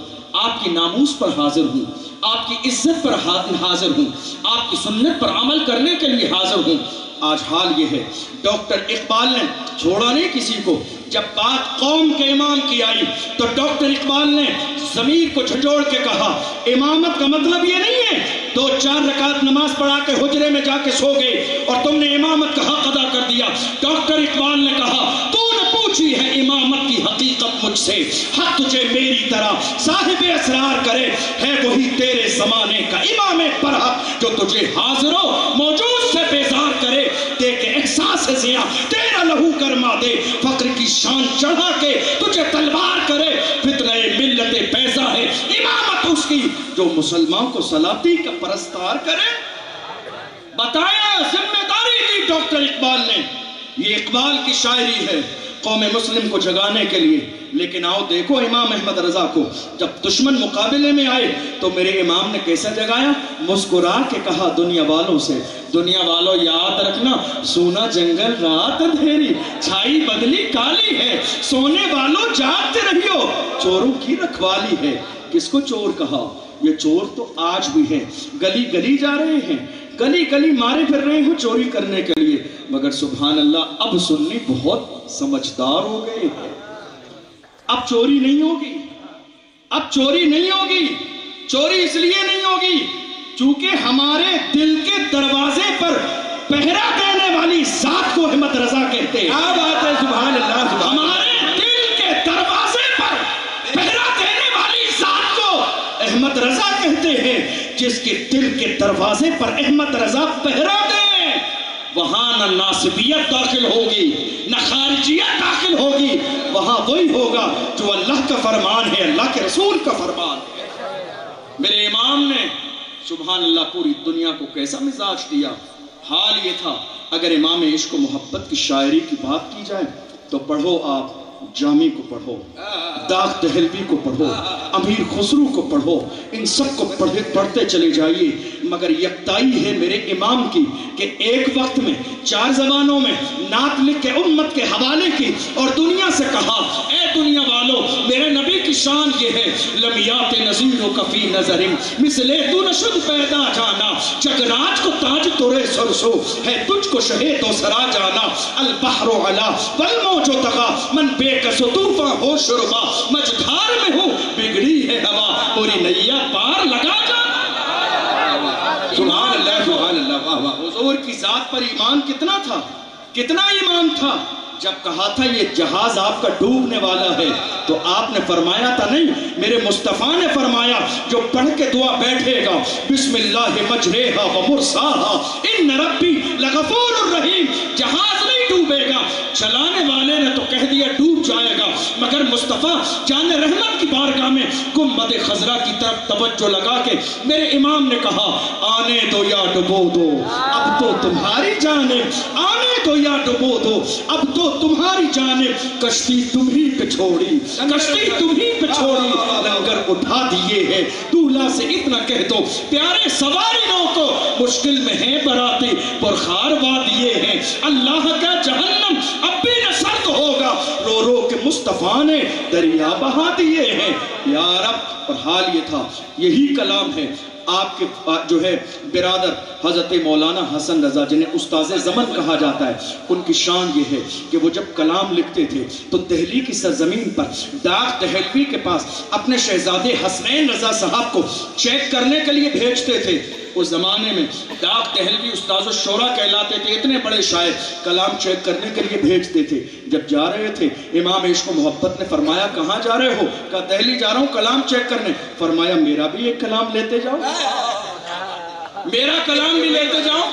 آپ کی ناموس پر حاضر ہوں، آپ کی عزت پر حاضر ہوں، آپ کی سنت پر عمل کرنے کے لیے حاضر ہوں۔ آج حال یہ ہے، ڈاکٹر اقبال نے چھوڑا نہیں کسی کو، جب بات قوم کے امام کی آئی تو ڈاکٹر اقبال نے ضمیر کو جھنجھوڑ کے کہا امامت کا مطلب یہ نہیں ہے 2-4 رکعت نماز پڑھا کے حجرے میں جا کے سو گئے اور تم نے امامت کا حق ادا کر دیا۔ ڈاکٹر اقبال نے کہا تو نے پوچھی ہے امامت کی حقیقت مجھ سے، حق تجھے میری طرح صاحب اسرار کرے، ہے وہی تیرے زمانے کا امام برحق جو تجھے حاضر و موجود سے بیزار کرے، دے کے احساس سے زیاں تیرا لہو گرما دے، فقر کی شان چڑھا کے تجھے تلوار کرے، فتنہ ملت بیضا ہے امامت اس کی جو مسلمان کو سلاطین کا پرستار کرے۔ بتایا ذمہ داری دی ڈاکٹر اقبال نے، یہ اقبال کی شاعری ہے قوم مسلم کو جگانے کے لیے۔ لیکن آؤ دیکھو امام احمد رضا کو جب دشمن مقابلے میں آئے تو میرے امام نے کیسا جگایا؟ مسکرا کے کہا دنیا والوں سے، دنیا والوں یاد رکھنا سونا جنگل رات اندھیری، چھائی بدلی کالی ہے، سونے والوں جاگتے رہیو چوروں کی رکھوالی ہے۔ کس کو چور کہا؟ یہ چور تو آج بھی ہے، گلی گلی جا رہے ہیں، گلی گلی مارے پھر رہے ہو چوری کرنے کے لیے، مگر سبحان اللہ اب سنی بہت سمجھدار ہو گئے ہیں، اب چوری نہیں ہوگی، اب چوری نہیں ہوگی۔ چوری اس لیے نہیں ہوگی چونکہ ہمارے دل کے دروازے پر پہرا دینے والی ذات کو احمد رضا کہتے ہیں۔ کیا بات ہے، سبحان اللہ۔ ہمارے دل کے دروازے پر پہرا دینے والی ذات کو احمد رضا کہتے ہیں۔ جس کے دل کے دروازے پر احمد رضا پہرا دے وہاں نہ ناصبیت داخل ہوگی نہ خارجیت داخل ہوگی، وہاں وہی ہوگا جو اللہ کا فرمان ہے، اللہ کے رسول کا فرمان ہے۔ میرے امام نے سبحان اللہ پوری دنیا کو کیسا مزاج دیا۔ حال یہ تھا اگر امام عشق و محبت کی شاعری کی بات کی جائے تو پڑھو آپ جامی کو پڑھو، داغ دہلوی کو پڑھو، امیر خسرو کو پڑھو، ان سب کو پڑھتے چلے جائیے، مگر یکتائی ہے میرے امام کی کہ ایک وقت میں 4 زبانوں میں نعت لکھ کے امت کے حوالے کی اور دنیا سے کہا اے دنیا والو میرے نبی کی شان یہ ہے، لمیات نظیر و کفی نظر مثلے تو نشد پیدا جانا، جگراج کو تاج تورے سرسو ہے تجھ کو شہید و سرا جانا، البحر علا والموج تغا من بے کس و طوفان ہو شربا، مجدھار میں ہوں بگڑی ہے ہوا پوری نیا پار لگا جانا۔ سبحان اللہ سبحان اللہ۔ حضور کی ذات پر ایمان کتنا تھا، کتنا ایمان تھا۔ جب کہا تھا یہ جہاز آپ کا ڈوبنے والا ہے تو آپ نے فرمایا تھا نہیں، میرے مصطفیٰ نے فرمایا جو پڑھ کے دعا بیٹھے گا بسم اللہ مجریہا و مرساہا ان ربی لغفور الرحیم، جہاز نہیں ڈوبے گا، چلانے والے نے تو کہہ دیا ڈوب جائے گا، مگر مصطفیٰ جان رحمت کی بارگاہ میں گنبد خضرا کی طرف توجہ لگا کے میرے امام نے کہا آنے دو یا ڈبو دو اب تو تمہاری جانب، آنے دو یا ڈبو دو اب تو تمہاری جانب، کشتی تم ہی پہ چھوڑی، کشتی تم ہی پہ چھوڑی، لنگر اٹھا دیے ہیں، دولہا سے اتنا کہہ دو پیارے سواریوں کو مشکل میں ہیں براتی پرخار وادیے ہیں، اللہ کا جہنم اب بھی نہ سرد ہوگا، رو رو کے مصطفیٰ نے دریا بہا دیے ہیں یا رب۔ اور حال یہ تھا، یہی کلام ہے آپ کے جو ہے برادر حضرت مولانا حسن رضا جنہیں استاذ زمن کہا جاتا ہے، ان کی شان یہ ہے کہ وہ جب کلام لکھتے تھے تو دہلی کی سرزمین پر داغ دہلوی کے پاس اپنے شہزادے حسنین رضا صاحب کو چیک کرنے کے لیے بھیجتے تھے۔ اس زمانے میں داغ دہلوی استاذ الشورا کہلاتے تھے، اتنے بڑے شاعر کلام چیک کرنے کے لیے بھیجتے تھے۔ جب جا رہے تھے امام عشق و محبت نے فرمایا کہاں جا رہے ہو؟ کہا دہلی جا رہا ہوں کلام چیک کرنے۔ فرمایا میرا بھی ایک کلام لیتے جاؤ، میرا کلام بھی لیتے جاؤ،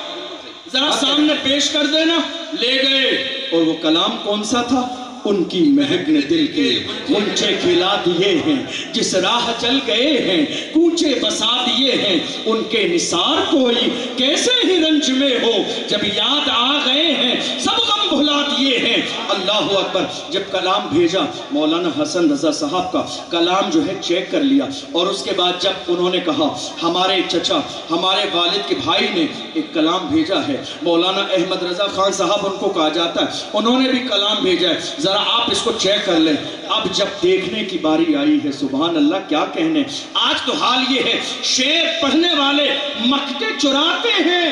ذرا سامنے پیش کر دینا۔ لے گئے، اور وہ کلام کون سا تھا؟ ان کی مہک نے دل کے غنچے کھلا دیے ہیں، جس راہ چل گئے ہیں کوچے بسا دیے ہیں، ان کے نثار کوئی کیسے ہی رنج میں ہو، جب یاد آ گئے ہیں سب غم بھلا دیے ہیں۔ اللہ اکبر۔ جب کلام بھیجا مولانا حسن رضا صاحب کا کلام جو ہے چیک کر لیا، اور اس کے بعد جب انہوں نے کہا ہمارے چچا ہمارے والد کے بھائی نے ایک کلام بھیجا ہے، مولانا احمد رضا خان صاحب ان کو کہا جاتا ہے، انہوں نے بھی کلام بھیجا ہے، ذرا آپ اس کو چیک کر لیں۔ اب جب دیکھنے کی باری آئی ہے سبحان اللہ کیا کہنے، آج تو حال یہ ہے شعر پڑھنے والے مکتے چراتے ہیں،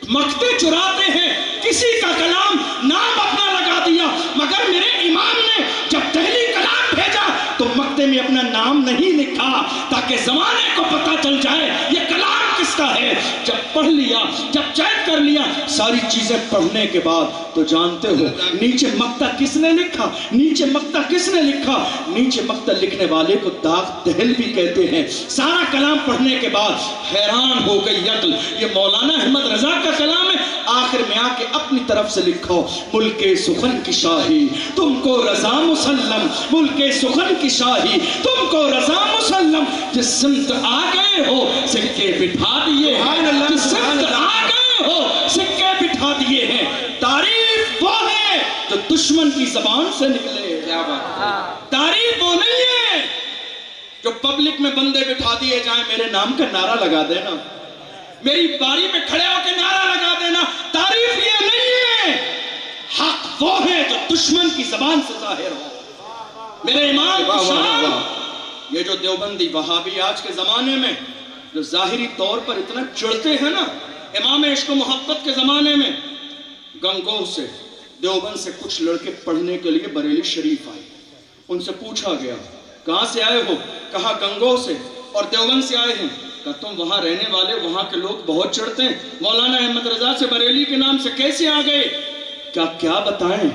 مکتے چراتے ہیں، کسی کا کلام نام اپنا لگا دیا، مگر میرے امام نے جب دہلی کلام بھیجا تو مکتے میں اپنا نام نہیں لکھا تاکہ تاکہ زمانے کو پتہ چل جائے یہ کلام کس کا ہے۔ جب پڑھ لیا، جب چیک کر لیا ساری چیزیں پڑھنے کے بعد تو جانتے ہو نیچے مقطع کس نے لکھا؟ نیچے مقطع کس نے لکھا؟ نیچے مقطع لکھنے والے کو داغ دہل بھی کہتے ہیں۔ سارا کلام پڑھنے کے بعد حیران ہو گئی عقل، یہ مولانا احمد رضا کا کلام ہے۔ آخر میں آ کے اپنی طرف سے لکھو، ملک سخن کی شاہی تم کو رضا مسلم، ملک سخن کی شاہی تم کو رضا مسلم، جس سمت آ گئے ہو سکے بٹھا دیے ہیں، جس سمت آ گئے ہو سکے بٹھا دیے ہیں۔ تعریف وہ ہے جو دشمن کی زبان سے نکلے، تعریف وہ نہیں ہے جو پبلک میں بندے بٹھا دیے جائیں میرے نام کا نعرہ لگا دینا، میری باری پہ کھڑے ہو کے نعرہ لگا دینا۔ تعریف یہ نہیں ہے، حق وہ ہے جو دشمن کی زبان سے ظاہر ہو۔ میرے امام کی شان، یہ جو دیوبندی وہابی آج کے زمانے میں جو ظاہری طور پر اتنا چڑھتے ہیں نا، امام عشق و محبت کے زمانے میں گنگوہ سے دیوبند سے کچھ لڑکے پڑھنے کے لیے بریلی شریف آئے، ان سے پوچھا گیا کہاں سے آئے ہو؟ کہا گنگوہ سے اور دیوبند سے آئے ہیں۔ کہا تم وہاں رہنے والے، وہاں کے لوگ بہت چڑھتے ہیں، مولانا احمد رضا سے بریلی کے نام سے کیسے آ گئے؟ کیا بتائیں،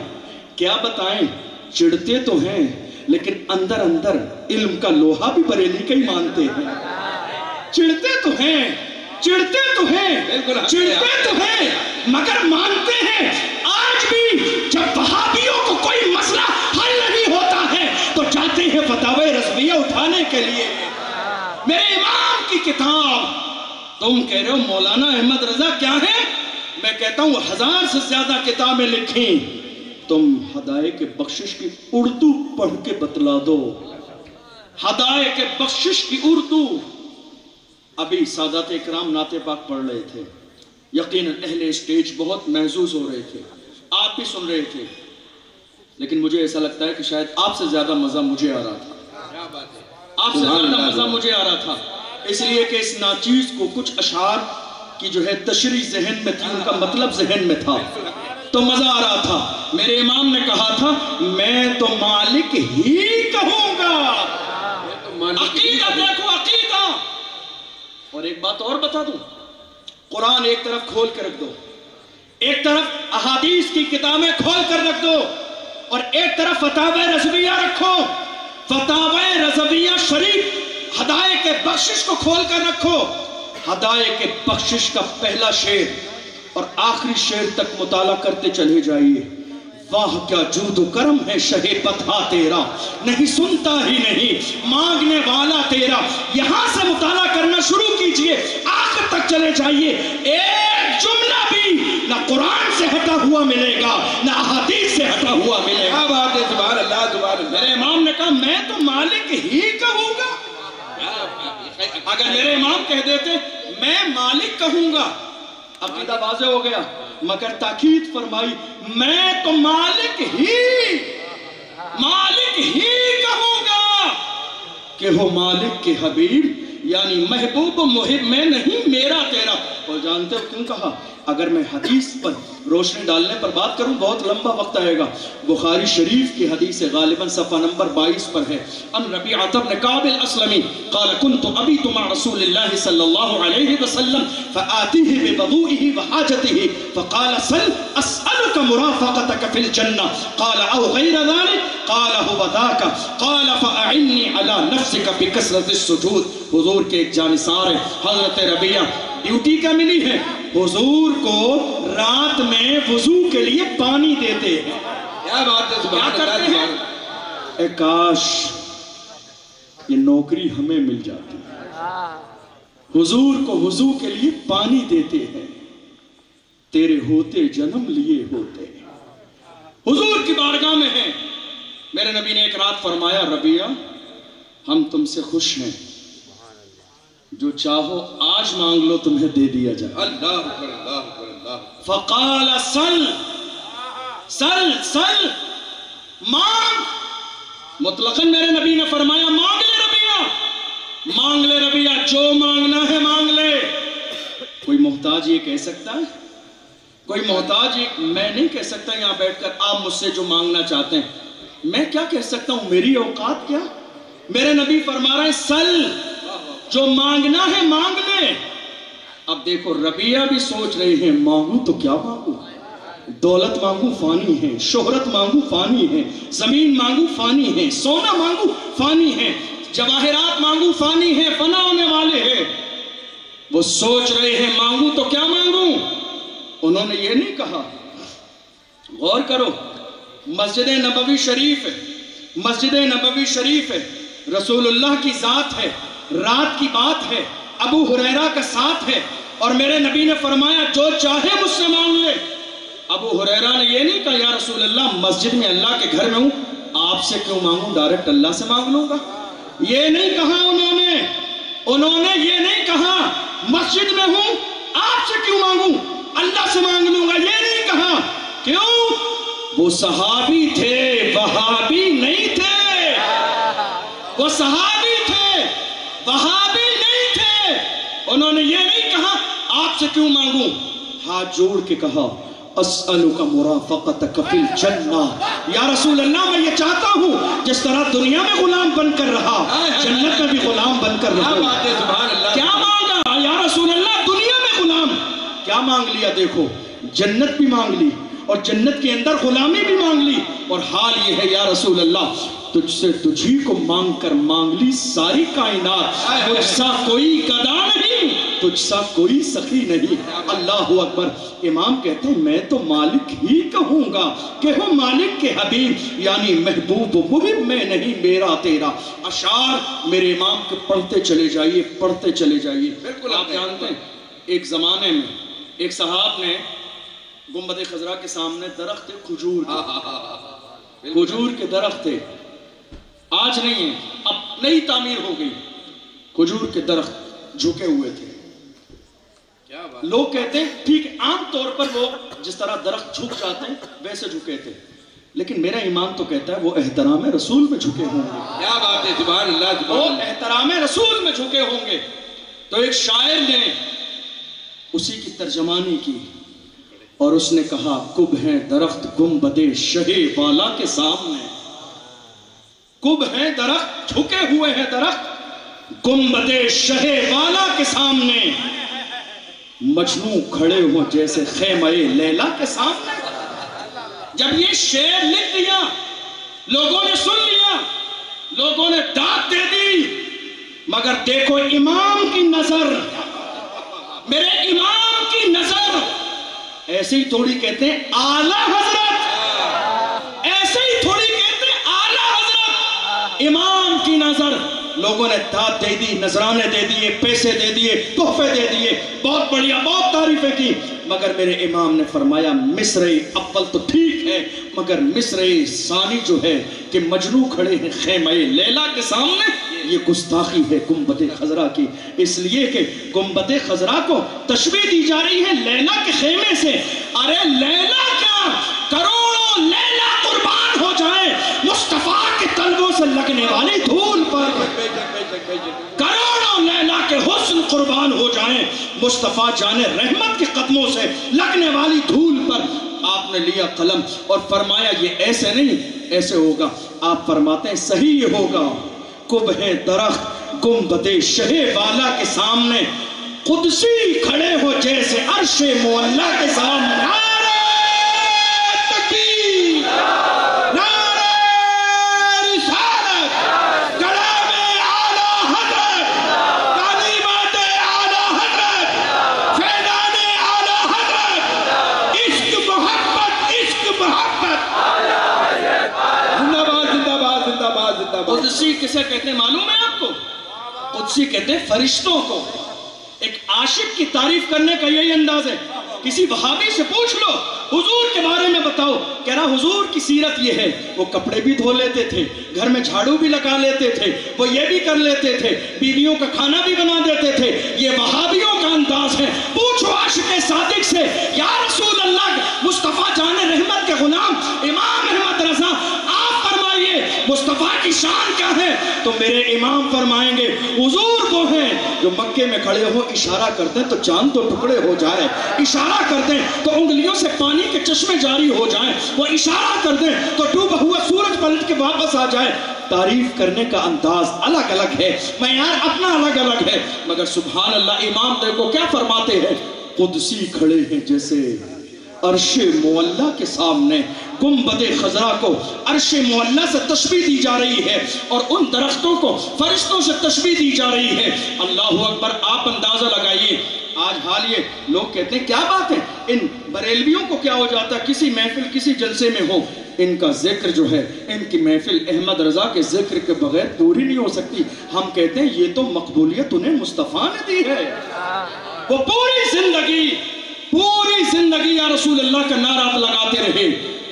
کیا بتائیں، چڑھتے تو ہیں لیکن اندر اندر علم کا لوہا بھی بریلی کا ہی مانتے ہیں۔ چڑھتے تو ہیں، چڑھتے تو ہیں، چڑھتے تو ہیں مگر مانتے ہیں۔ آج بھی جب وہابیوں کو کوئی مسئلہ حل نہیں ہوتا ہے تو جاتے ہیں فتاوی رضویہ اٹھانے کے لیے۔ میرے امام کی کتاب، تم کہہ رہے ہو مولانا احمد رضا کیا ہے؟ میں کہتا ہوں 1000 سے زیادہ کتابیں لکھیں، تم ہدایت بخشش کی اردو پڑھ کے بتلا دو، ہدایت بخشش کی اردو۔ ابھی سادات اکرام نعت پاک پڑھ رہے تھے، یقیناً اہل اسٹیج بہت محظوظ ہو رہے تھے، آپ بھی سن رہے تھے، لیکن مجھے ایسا لگتا ہے کہ شاید آپ سے زیادہ مزہ مجھے آ رہا تھا، آپ سے زیادہ مزہ مجھے آ رہا تھا، اس لیے کہ اس ناچیز کو کچھ اشعار کی جو ہے تشریح ذہن میں تھی، ان کا مطلب ذہن میں تھا تو مزہ آ رہا تھا۔ میرے امام نے کہا تھا میں تو مالک ہی کہوں گا، عقیدہ دیکھو عقیدہ۔ اور ایک بات اور بتا دوں، قرآن ایک طرف کھول کے رکھ دو، ایک طرف احادیث کی کتابیں کھول کر رکھ دو، اور ایک طرف فتاوی رضویہ رکھو، فتاوی رضویہ شریف ہدایت کے بخشش کو کھول کر رکھو۔ ہدایت کے بخشش کا پہلا شعر اور آخری شعر تک مطالعہ کرتے چلے جائیے۔ واہ کیا جود و کرم ہے شہ پتھا تیرا، نہیں سنتا ہی نہیں مانگنے والا تیرا۔ یہاں سے مطالعہ کرنا شروع کیجئے، آخر تک چلے جائیے، ایک جملہ بھی نہ قرآن سے ہٹا ہوا ملے گا نہ احادیث سے ہٹا ہوا ملے گا۔ بات ہے، سبحان اللہ سبحان اللہ۔ میرے امام نے کہا میں تو مالک ہی کہوں گا۔ اگر میرے امام کہہ دیتے میں مالک کہوں گا، عقیدہ واضح ہو گیا، مگر تاکید فرمائی میں تو مالک ہی کہوں گا کہ ہو مالک کے حبیب، یعنی محبوب و محب میں نہیں میرا تیرا۔ اور جانتے ہو کیوں کہا؟ اگر میں حدیث پر روشنی ڈالنے پر بات کروں بہت لمبا وقت آئے گا۔ بخاری شریف کی حدیث غالباً صفحہ نمبر 22 پر ہے۔ ان ربیعۃ بن کعب الاسلمی قال كنت ابیت مع رسول اللہ صلی اللہ علیہ وسلم فآتیہ بوضوئہ وحاجتہ فقال سل اسألک مرافقتک فی الجنہ قال او غیر ذلك قال هو ذاک قال فاعنی علی نفسک بکثرۃ السجود۔ حضور کے ایک جانثار حضرت ربیعہ ڈیوٹی کا ملی ہے، حضور کو رات میں وضو کے لیے پانی دیتے ہیں۔ کیا بات ہے، کیا کرتے ہیں؟ اے کاش یہ نوکری ہمیں مل جاتی ہے، حضور کو وضو کے لیے پانی دیتے ہیں، تیرے ہوتے جنم لیے ہوتے ہیں، حضور کی بارگاہ میں ہیں۔ میرے نبی نے ایک رات فرمایا ربیعہ ہم تم سے خوش ہیں، جو چاہو آج مانگ لو تمہیں دے دیا جائے۔ اللہ اکبر اللہ اکبر اللہ۔ فقال سل سل سل مانگ، مطلقاً میرے نبی نے فرمایا مانگ لے ربیعہ، مانگ لے ربیعہ، جو مانگنا ہے مانگ لے۔ کوئی محتاج یہ کہہ سکتا ہے؟ کوئی محتاج یہ میں نہیں کہہ سکتا یہاں بیٹھ کر آپ مجھ سے جو مانگنا چاہتے ہیں، میں کیا کہہ سکتا ہوں؟ میری اوقات کیا؟ میرے نبی فرما رہے ہیں سل جو مانگنا ہے مانگ لے. اب دیکھو ربیہ بھی سوچ رہے ہیں مانگوں تو کیا مانگوں؟ دولت مانگوں فانی ہے، شہرت مانگوں فانی ہے، زمین مانگوں فانی ہے، سونا مانگوں فانی ہے، جواہرات مانگوں فانی ہے، فنا ہونے والے ہیں. وہ سوچ رہے ہیں مانگوں تو کیا مانگوں. انہوں نے یہ نہیں کہا. غور کرو، مسجد نبوی شریف ہے، مسجد نبوی شریف ہے، رسول اللہ کی ذات ہے، رات کی بات ہے، ابو ہریرہ کا ساتھ ہے، اور میرے نبی نے فرمایا جو چاہے مجھ سے مانگ لے. ابو ہریرہ نے یہ نہیں کہا یا رسول اللہ مسجد میں اللہ کے گھر میں ہوں، آپ سے کیوں مانگوں، ڈائریکٹ اللہ سے مانگ لوں گا. یہ نہیں کہا انہوں نے یہ نہیں کہا مسجد میں ہوں آپ سے کیوں مانگوں، اللہ سے مانگ لوں گا. یہ نہیں کہا. کیوں؟ وہ صحابی تھے، وہابی نہیں تھے. وہ صحابی تھے، وہابی نہیں تھے. انہوں نے یہ نہیں کہا آپ سے کیوں مانگوں. ہاتھ جوڑ کے کہا اسألک مرافقتک فی الجنہ. یا رسول اللہ میں یہ چاہتا ہوں جس طرح دنیا میں غلام بن کر رہا جنت میں بھی غلام بن کر رہا. کیا مانگا یا رسول اللہ؟ دنیا میں غلام. کیا مانگ لیا؟ دیکھو جنت بھی مانگ لی اور جنت کے اندر غلامی بھی مانگ لی. اور حال یہ ہے یا رسول اللہ تجھ سے تجھی کو مانگ کر مانگ لی ساری کائنات. تجھ سا کوئی گدا نہیں، تجھ سا کوئی سخی نہیں. اللہ اکبر. امام کہتے ہیں میں تو مالک ہی کہوں گا کہ ہو مالک کے حبیب، یعنی محبوب و محب میں نہیں میرا تیرا. اشعار میرے امام کے پڑھتے چلے جائیے، پڑھتے چلے جائیے. بالکل آپ جانتے ہیں ایک زمانے میں ایک صحاب نے گنبد خضرا کے سامنے درخت تھے کھجور کے، کھجور کے درخت تھے. آج نہیں ہے، اب نئی تعمیر ہو گئی. کھجور کے درخت جھکے ہوئے تھے. لوگ کہتے ہیں ٹھیک عام طور پر وہ جس طرح درخت جھک جاتے ہیں ویسے جھکے تھے، لیکن میرا ایمان تو کہتا ہے وہ احترام رسول میں جھکے ہوں گے. کیا بات ہے، سبحان اللہ. وہ احترام رسول میں جھکے ہوں گے. تو ایک شاعر نے اسی کی ترجمانی کی اور اس نے کہا کب ہیں درخت گنبد شہ والا کے سامنے. کب ہیں درخت، جھکے ہوئے ہیں درخت گنبد شہ والا کے سامنے. مجنوں کھڑے ہوں جیسے خیمہ لیلا کے سامنے. جب یہ شعر لکھ دیا لوگوں نے سن لیا، لوگوں نے داد دے دی، مگر دیکھو امام کی نظر، میرے امام کی نظر. ایسے ہی تھوڑی کہتے ہیں اعلیٰ حضرت، ایسے ہی تھوڑی کہتے ہیں اعلیٰ حضرت. امام کی نظر. لوگوں نے داد دے دی، نذرانے دے دیے، پیسے دے دیے، تحفے دے دیے، بہت بڑھیا، بہت تعریفیں کی. مگر میرے امام نے فرمایا مصرع اول تو ٹھیک ہے، مگر مصرع ثانی جو ہے کہ مجنوں کھڑے ہیں خیمہ لیلا کے سامنے، یہ گستاخی ہے گنبد خضرا کی. اس لیے کہ گنبد خضرا کو تشبیہ دی جا رہی ہے لیلا کے خیمے سے. ارے لیلا کیا، کروڑوں لیلا قربان ہو جائیں مصطفیٰ کے طلبوں سے لگنے والی دھول پر. کروڑوں لیلا کے حسن قربان ہو جائیں مصطفیٰ جان رحمت کے قدموں سے لگنے والی دھول پر. آپ نے لیا قلم اور فرمایا یہ ایسے نہیں، ایسے ہوگا. آپ فرماتے ہیں صحیح یہ ہوگا. کب ہے درخت گنبد شہ والا کے سامنے، قدسی کھڑے ہو جیسے عرش معلا کے سامنے. نعرہ تکبیر، نعرہ رسالت، کلام اعلیٰ حضرت، تعلیمات اعلیٰ حضرت، فیضان اعلیٰ حضرت، عشق محبت، عشق محبت. زندہ باد، زندہ باد، زندہ باد، زندہ باد. قدسی کسے کہتے ہیں معلوم ہے آپ کو؟ قدسی کہتے ہیں فرشتوں کو. ایک عاشق کی تعریف کرنے کا یہی انداز ہے. کسی وہابی سے پوچھ لو حضور کے بارے میں بتاؤ، کہہ رہا حضور کی سیرت یہ ہے وہ کپڑے بھی دھو لیتے تھے، گھر میں جھاڑو بھی لگا لیتے تھے، وہ یہ بھی کر لیتے تھے، بیویوں کا کھانا بھی بنا دیتے تھے. یہ وہابیوں کا انداز ہے. پوچھو عاشق صادق سے یا رسول اللہ مصطفیٰ جان رحمت کے غلام امام احمد رضا آپ فرمائیے مصطفیٰ کی شان کیا ہے؟ تو میرے امام فرمائیں گے حضور وہ ہیں جو مکے میں کھڑے ہو اشارہ کرتے ہیں تو چاند تو ٹکڑے ہو جائے، اشارہ کرتے ہیں تو انگلیوں سے پانی کے چشمے جاری ہو جائیں، وہ اشارہ کر دیں تو ڈوبا ہوا سورج پلٹ کے واپس آ جائے. تعریف کرنے کا انداز الگ الگ ہے، معیار اپنا الگ الگ ہے، مگر سبحان اللہ امام دیکھو کیا فرماتے ہیں، قدسی کھڑے ہیں جیسے عرش معلا کے سامنے، گنبد خضرا کو عرش معلا سے تشبیہ دی جا رہی ہے اور ان درختوں کو فرشتوں سے تشبیہ دی جا رہی ہے۔ اللہ اکبر، آپ اندازہ لگائیے آج حال یہ لوگ کہتے ہیں کیا بات ہے، ان بریلویوں کو کیا ہو جاتا ہے، کسی محفل کسی جلسے میں ہو، ان کا ذکر جو ہے، ان کی محفل احمد رضا کے ذکر کے بغیر پوری نہیں ہو سکتی۔ ہم کہتے ہیں یہ تو مقبولیت انہیں مصطفیٰ نے دی ہے، وہ پوری زندگی یا رسول اللہ کا نعرہ لگاتے رہے،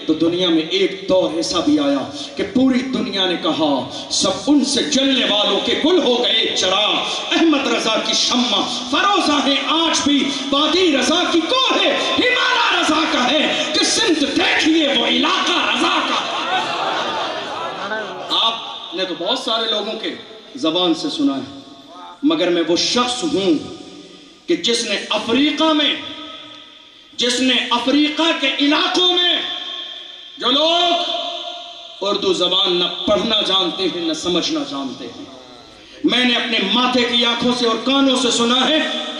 تو دنیا میں ایک دور ایسا بھی آیا کہ پوری دنیا نے کہا سب ان سے جلنے والوں کے گل ہو گئے چراغ، احمد رضا کی شمع فروزہ ہے آج بھی، وادی رضا کی کوہ ہے، ہمالا رضا کا ہے کہ سمت دیکھیے وہ علاقہ رضا کا۔ آپ نے تو بہت سارے لوگوں کے زبان سے سنا ہے، مگر میں وہ شخص ہوں کہ جس نے افریقہ کے علاقوں میں جو لوگ اردو زبان نہ پڑھنا جانتے ہیں نہ سمجھنا جانتے ہیں، میں نے اپنے ماتھے کی آنکھوں سے اور کانوں سے سنا ہے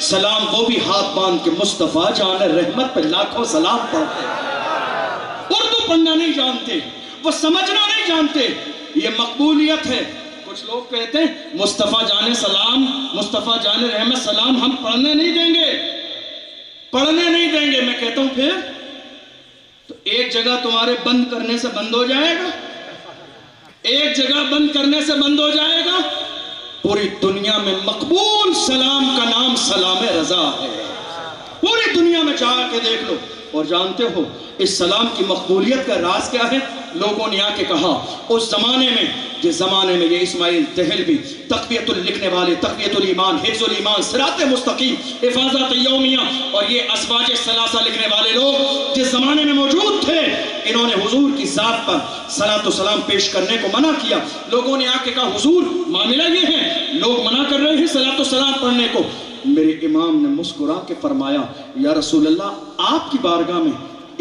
سلام وہ بھی ہاتھ باندھ کے مصطفیٰ جان رحمت پہ لاکھوں سلام پڑھتے ہیں، اردو پڑھنا نہیں جانتے، وہ سمجھنا نہیں جانتے، یہ مقبولیت ہے۔ کچھ لوگ کہتے ہیں مصطفیٰ جان سلام، مصطفیٰ جان رحمت سلام ہم پڑھنے نہیں دیں گے، میں کہتا ہوں پھر تو ایک جگہ تمہارے بند کرنے سے بند ہو جائے گا، ایک جگہ بند کرنے سے بند ہو جائے گا۔ پوری دنیا میں مقبول سلام کا نام سلام رضا ہے، پوری دنیا میں جا کے دیکھ لو۔ اور جانتے ہو اس سلام کی مقبولیت کا راز کیا ہے؟ لوگوں نے آ کے کہا اس زمانے میں، جس زمانے میں یہ اسماعیل دہلوی تقویت لکھنے والے، تقویت الایمان، حفظ الایمان، صراط مستقیم، حفاظت یومیہ اور یہ ازواج ثلاثہ لکھنے والے لوگ جس زمانے میں موجود تھے، انہوں نے حضور کی ذات پر صلاۃ و سلام پیش کرنے کو منع کیا۔ لوگوں نے آ کے کہا حضور معاملہ یہ ہے، لوگ منع کر رہے ہیں صلاۃ و سلام پڑھنے کو۔ میرے امام نے مسکرا کے فرمایا یا رسول اللہ آپ کی بارگاہ میں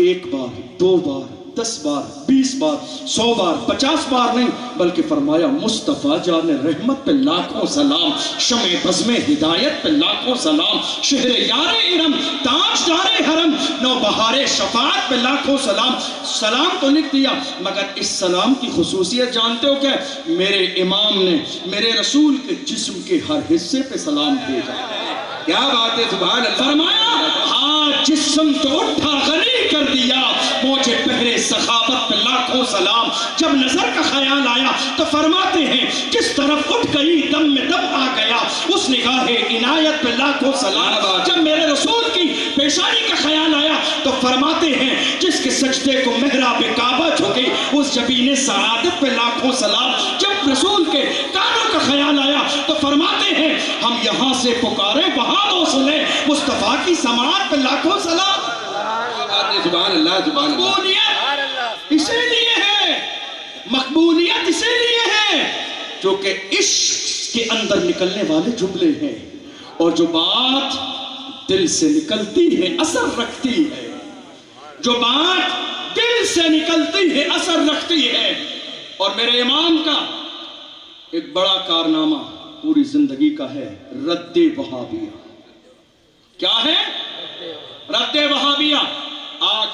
ایک بار، دو بار، 10 بار، 20 بار، 100 بار، 50 بار نہیں، بلکہ فرمایا مصطفیٰ جان رحمت پہ لاکھوں سلام، شمع بزم ہدایت پہ لاکھوں سلام، شہر یار ارم، تاج دار حرم، نوبہار شفاعت پہ لاکھوں سلام۔ سلام تو لکھ دیا، مگر اس سلام کی خصوصیت جانتے ہو کیا؟ میرے امام نے میرے رسول کے جسم کے ہر حصے پہ سلام بھیجا۔ کیا بات ہے، سبحان اللہ۔ فرمایا ہاں جسم تو اٹھا غنی کر دیا، مجھے پہرے سخاوت پہ لاکھوں سلام۔ جب نظر کا خیال آیا تو فرماتے ہیں کس طرف اٹھ گئی دم میں دم آ گیا، اس نگاہ عنایت پہ لاکھوں سلام۔ جب میرے رسول کی پیشانی کا خیال آیا تو فرماتے ہیں جس کے سجدے کو محراب کعبہ جھکے، اس جبین سعادت پہ لاکھوں سلام۔ جب رسول کے کانوں کا خیال آیا تو فرماتے ہیں ہم یہاں سے پکارے وہاں تو سنے، مصطفیٰ کی سماعت پہ لاکھوں سلام۔ سبحان اللہ، سبحان اللہ۔ مقبولیت اسی لیے ہے، مقبولیت اسی لیے ہے جو کہ عشق کے اندر نکلنے والے جملے ہیں، اور جو بات دل سے نکلتی ہے اثر رکھتی ہے، جو بات دل سے نکلتی ہے اثر رکھتی ہے۔ اور میرے امام کا ایک بڑا کارنامہ پوری زندگی کا ہے رد وہابیہ۔ کیا ہے؟ رد وہابیہ۔ آج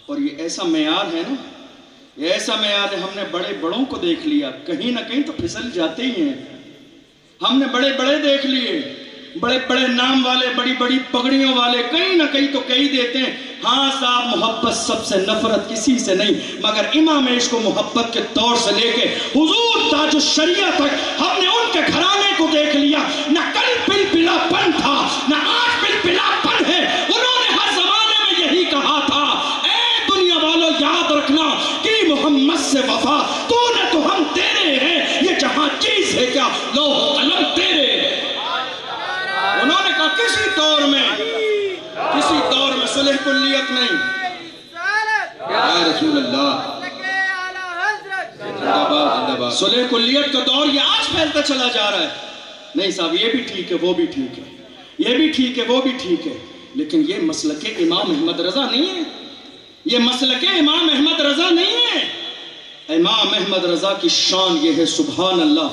اور یہ ایسا معیار ہے نا، یہ ایسا معیار ہے، ہم نے بڑے بڑوں کو دیکھ لیا، کہیں نہ کہیں تو پھسل جاتے ہی ہیں۔ ہم نے بڑے بڑے دیکھ لیے، بڑے بڑے نام والے، بڑی بڑی پگڑیوں والے، کہیں نہ کہیں تو کہی دیتے ہیں ہاں صاحب محبت سب سے، نفرت کسی سے نہیں، مگر امام عشق کو محبت کے طور سے لے کے حضور تاج الشریعہ تک ہم نے ان کے گھرانے کو دیکھ لیا۔ نہ کل پل پلا پن تھا، نہ آج پل پلا پن ہے۔ انہوں نے ہر زمانے میں یہی کہا تھا اے دنیا والوں یاد رکھنا کہ محمد سے وفا، تو نے تو ہم تیرے ہیں، یہ جہاں چیز ہے کیا لوح و قلم تیرے ہیں۔ انہوں نے کہا کسی دور میں صلح کلیت نہیں۔ یا رسول اللہ، صلح کلیت کا دور یہ آج پھیلتا چلا جا رہا ہے۔ نہیں صاحب یہ بھی ٹھیک ہے، وہ بھی ٹھیک ہے، یہ بھی ٹھیک ہے، وہ بھی ٹھیک ہے، لیکن یہ مسلک امام احمد رضا نہیں ہے، یہ مسلک امام احمد رضا نہیں ہے۔ امام احمد رضا کی شان یہ ہے سبحان اللہ.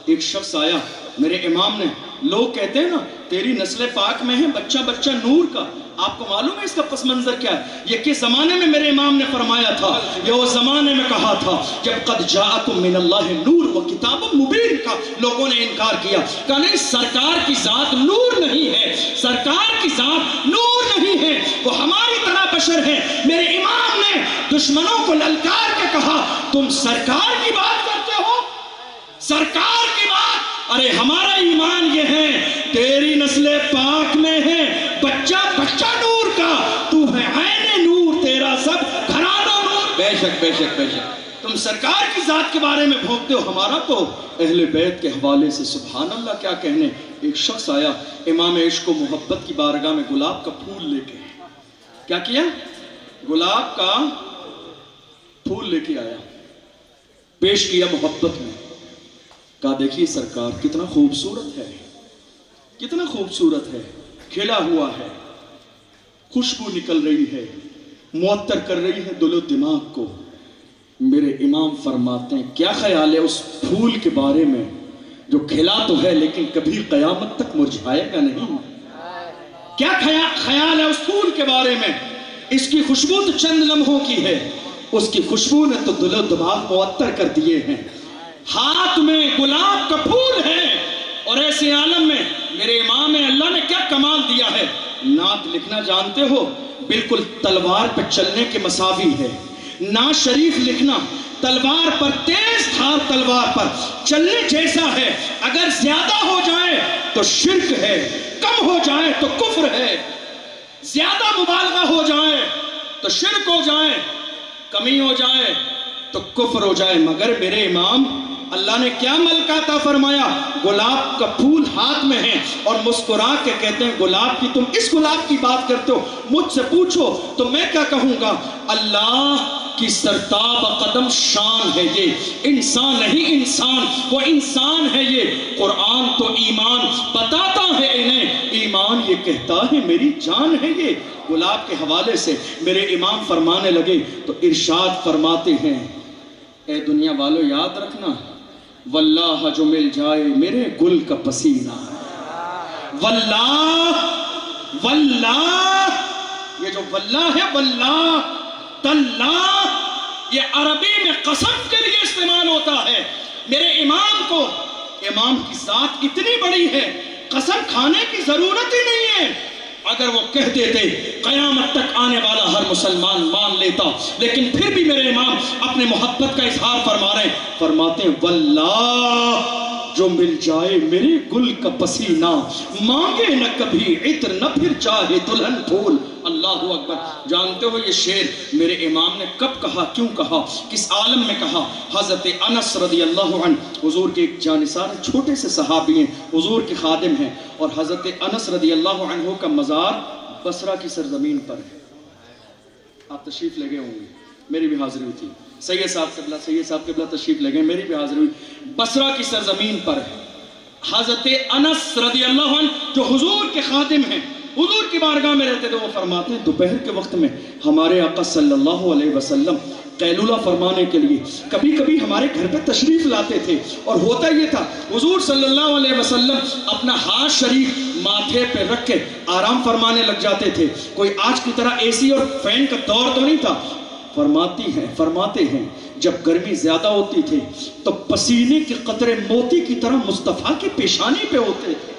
ایک شخص آیا میرے امام نے، لوگ کہتے ہیں نا تیری نسل پاک میں ہے بچہ بچہ نور کا. آپ کو معلوم ہے اس کا پس منظر کیا ہے؟ یہ کس زمانے میں میرے امام نے فرمایا تھا؟ یہ وہ زمانے میں کہا تھا جب قد جاءکم من اللہ نور و کتاب مبین کا لوگوں نے انکار کیا. کہا نہیں، سرکار کی ذات نور نہیں ہے، سرکار کی ذات نور نہیں ہے، وہ ہماری طرح بشر ہے. میرے امام نے دشمنوں کو للکار کے کہا تم سرکار کی بات کرتے ہو، سرکار کی بات. ارے ہمارا ایمان یہ ہے تیری نسل پاک میں ہے بچہ بچہ نور کا، تو ہے عین نور، تیرا سب گھرانہ نور. بے شک بے شک بے شک. تم سرکار کی ذات کے بارے میں بھونکتے ہو، ہمارا تو اہل بیت کے حوالے سے سبحان اللہ کیا کہنے. ایک شخص آیا امام عشق و محبت کی بارگاہ میں گلاب کا پھول لے کے. کیا کیا؟ گلاب کا پھول لے کے آیا، پیش کیا محبت میں. کہا دیکھیے سرکار کتنا خوبصورت ہے، کتنا خوبصورت ہے، کھلا ہوا ہے، خوشبو نکل رہی ہے، معطر کر رہی ہے دل و دماغ کو. میرے امام فرماتے ہیں کیا خیال ہے اس پھول کے بارے میں جو کھلا تو ہے لیکن کبھی قیامت تک مرجھائے گا نہیں؟ کیا خیال ہے اس پھول کے بارے میں؟ اس کی خوشبو تو چند لمحوں کی ہے، اس کی خوشبو نے تو دل و دماغ معطر کر دیے ہیں. ہاتھ میں گلاب کا پھول ہے اور ایسے عالم میں میرے امام اللہ نے کیا کمال دیا ہے. نعت لکھنا جانتے ہو؟ بالکل تلوار پہ چلنے کے مساوی ہے. نعت شریف لکھنا تلوار پر، تیز دھار تلوار پر چلنے جیسا ہے. اگر زیادہ ہو جائے تو شرک ہے، کم ہو جائے تو کفر ہے. زیادہ مبالغہ ہو جائے تو شرک ہو جائے، کمی ہو جائے تو کفر ہو جائے. مگر میرے امام اللہ نے کیا ملکہ عطا فرمایا؟ گلاب کا پھول ہاتھ میں ہے اور مسکرا کے کہتے ہیں گلاب کی، تم اس گلاب کی بات کرتے ہو، مجھ سے پوچھو تو میں کیا کہوں گا؟ اللہ کی سرتاب قدم شان ہے یہ، انسان نہیں انسان، وہ انسان ہے یہ. قرآن تو ایمان بتاتا ہے انہیں، ایمان یہ کہتا ہے میری جان ہے یہ. گلاب کے حوالے سے میرے امام فرمانے لگے تو ارشاد فرماتے ہیں اے دنیا والو یاد رکھنا، واللہ جو مل جائے میرے گل کا پسینہ. واللہ، واللہ، یہ جو واللہ ہے، واللہ تاللہ، یہ عربی میں قسم کے لیے استعمال ہوتا ہے. میرے امام کو، امام کی ذات اتنی بڑی ہے قسم کھانے کی ضرورت ہی نہیں ہے. اگر وہ کہہ دیتے قیامت تک آنے والا ہر مسلمان مان لیتا. لیکن پھر بھی میرے امام اپنے محبت کا اظہار فرما رہے ہیں، فرماتے ہیں واللہ جو مل جائے میرے گل کا پسینہ، مانگے نہ کبھی عطر نہ پھر چاہے دلہن پھول. اللہ اکبر. جانتے ہو یہ شعر میرے امام نے کب کہا، کیوں کہا، کس عالم میں کہا؟ حضرت انس رضی اللہ عنہ حضور کے ایک جانثار چھوٹے سے صحابی ہیں، حضور کے خادم ہیں، اور حضرت انس رضی اللہ عنہ کا مزار بصرہ کی سرزمین پر ہے. آپ تشریف لے گئے ہوں گے، میری بھی حاضری ہوئی تھی. سید صاحب قبلہ تشریف لے گئے، میری بھی حاضری ہوئی. بصرہ کی سرزمین پر ہے. حضرت انس رضی اللہ عنہ جو حضور کے خادم ہیں، حضور کی بارگاہ میں رہتے تھے، وہ فرماتے ہیں دوپہر کے وقت میں ہمارے آقا صلی اللہ علیہ وسلم قیلولہ فرمانے کے لیے کبھی کبھی ہمارے گھر پہ تشریف لاتے تھے. اور ہوتا یہ تھا حضور صلی اللہ علیہ وسلم اپنا ہاتھ شریف ماتھے پہ رکھ کے آرام فرمانے لگ جاتے تھے. کوئی آج کی طرح اے سی اور فین کا دور تو نہیں تھا. فرماتے ہیں جب گرمی زیادہ ہوتی تھی تو پسینے کے قطرے موتی کی طرح مصطفیٰ کی پیشانی پہ ہوتے تھے.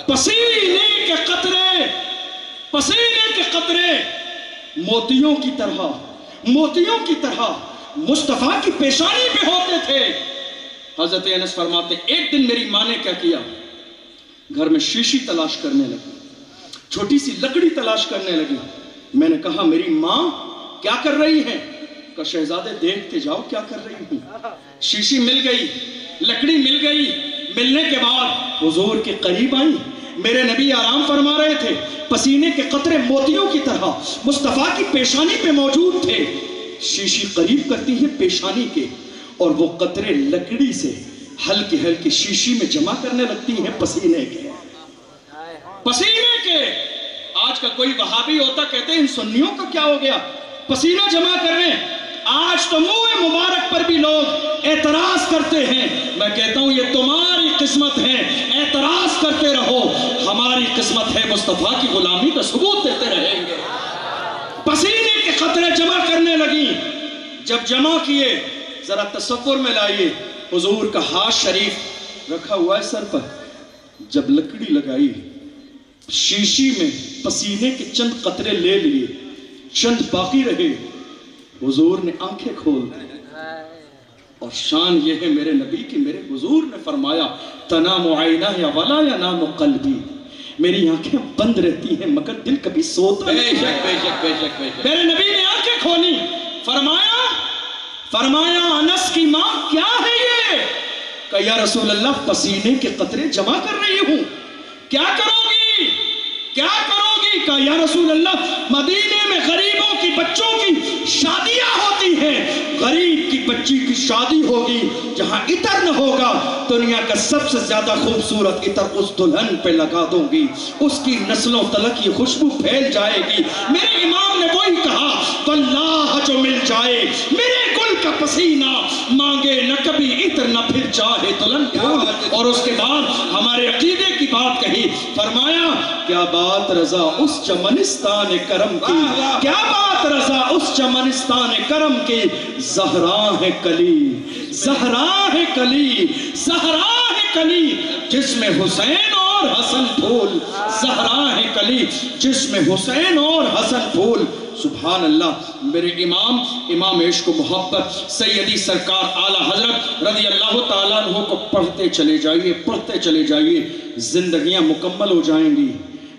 پسینے کے قطرے موتیوں کی طرح مصطفیٰ کی پیشانی پہ ہوتے تھے. حضرت انس فرماتے ایک دن میری ماں نے کیا کیا، گھر میں شیشی تلاش کرنے لگی، چھوٹی سی لکڑی تلاش کرنے لگی. میں نے کہا میری ماں کیا کر رہی ہیں؟ کہ شہزادے دیکھتے جاؤ کیا کر رہی ہوں. شیشی مل گئی، لکڑی مل گئی. ملنے کے بعد حضور کے قریب آئی. میرے نبی آرام فرما رہے تھے، پسینے کے قطرے موتیوں کی طرح مصطفیٰ کی پیشانی پہ موجود تھے. شیشی قریب کرتی ہے پیشانی کے اور وہ قطرے لکڑی سے ہلکے ہلکے شیشی میں جمع کرنے لگتی ہیں پسینے کے. آج کا کوئی وہابی ہوتا کہتے ہیں ان سنیوں کا کیا ہو گیا، پسینہ جمع کر رہے ہیں. آج تو منہ مبارک پر بھی لوگ اعتراض کرتے ہیں. میں کہتا ہوں یہ تمہاری قسمت ہے، اعتراض کرتے رہو. ہماری قسمت ہے مصطفیٰ کی غلامی کا ثبوت دیتے رہیں گے. پسینے کے قطرے جمع کرنے لگی. جب جمع کیے ذرا تصور میں لائیے، حضور کا ہاتھ شریف رکھا ہوا ہے سر پر. جب لکڑی لگائی، شیشی میں پسینے کے چند قطرے لے لیے، چند باقی رہے. حضور نے آنکھیں کھول دی. اور شان یہ ہے میرے نبی کی، میرے حضور نے فرمایا تنام عینہ یا ولا ینام قلبی، میری آنکھیں بند رہتی ہیں مگر دل کبھی سوتا نہیں. بے شک بے شک بے شک بے شک. میرے نبی نے آنکھیں کھولی، فرمایا انس کی ماں کیا ہے یہ؟ کہ یا رسول اللہ پسینے کے قطرے جمع کر رہی ہوں. کیا کرو گی؟ کیا کرو گی؟ کہ یا رسول اللہ مدینے میں غریبوں کی بچوں کی شادیاں ہوتی ہیں، غریب کی بچی کی شادی ہوگی جہاں عطر نہ ہوگا، دنیا کا سب سے زیادہ خوبصورت عطر اس دلہن پہ لگا دوں گی، اس کی نسلوں تلک یہ خوشبو پھیل جائے گی. میرے امام نے وہی کہا واللہ جو مل جائے میرے گل کا پسینہ، مانگے نہ کبھی عطر نہ پھر چاہے دلہن پھول. اور اس کے بعد ہمارے عقیدے کی بات کہی، فرمایا کیا بات رضا اس چمنستان کرم کی، کیا بات رضا اس چمنستان کرم کی، زہراء ہے کلی، زہراء ہے کلی، زہراء ہے کلی جس میں حسین اور حسن پھول، زہراء ہے کلی جس میں حسین اور حسن پھول. سبحان اللہ. میرے امام عشق و محبت سیدی سرکار اعلیٰ حضرت رضی اللہ تعالیٰ عنہ کو پڑھتے چلے جائیے، پڑھتے چلے جائیے. زندگیاں مکمل ہو جائیں گی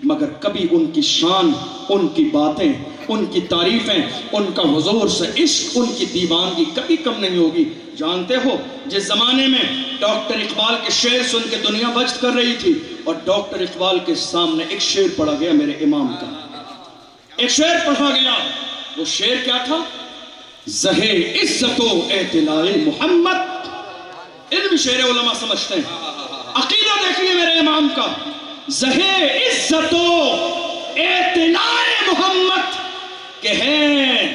مگر کبھی ان کی شان، ان کی باتیں، ان کی تعریفیں، ان کا حضور سے عشق، ان کی دیوانگی کبھی کم نہیں ہوگی. جانتے ہو جس زمانے میں ڈاکٹر اقبال کے شعر سن کے دنیا بچت کر رہی تھی، اور ڈاکٹر اقبال کے سامنے ایک شعر پڑھا گیا میرے امام کا، ایک شعر پڑھا گیا. وہ شعر کیا تھا؟ زہے عزت و اعتلاء محمد. علم شعر علماء سمجھتے ہیں. عقیدہ دیکھیے میرے امام کا، زہے عزت و اعتلاء محمد کہ ہے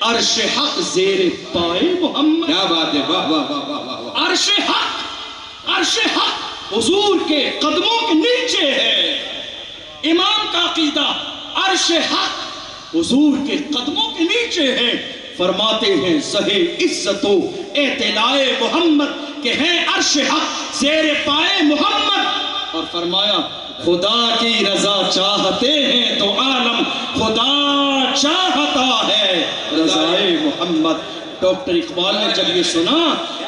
عرش حق زیر پائے محمد. کیا بات ہے، واہ واہ واہ واہ واہ. عرش حق، عرش حق حضور کے قدموں کے نیچے ہے. امام کا عقیدہ عرش حق حضور کے قدموں کے نیچے ہے. فرماتے ہیں زہے عزت و اعتلاء محمد کہ ہے عرش حق زیر پائے محمد. اور فرمایا خدا کی رضا چاہتے ہیں تو عالم خدا چاہتا ہے رضائے محمد. ڈاکٹر اقبال نے جب یہ سنا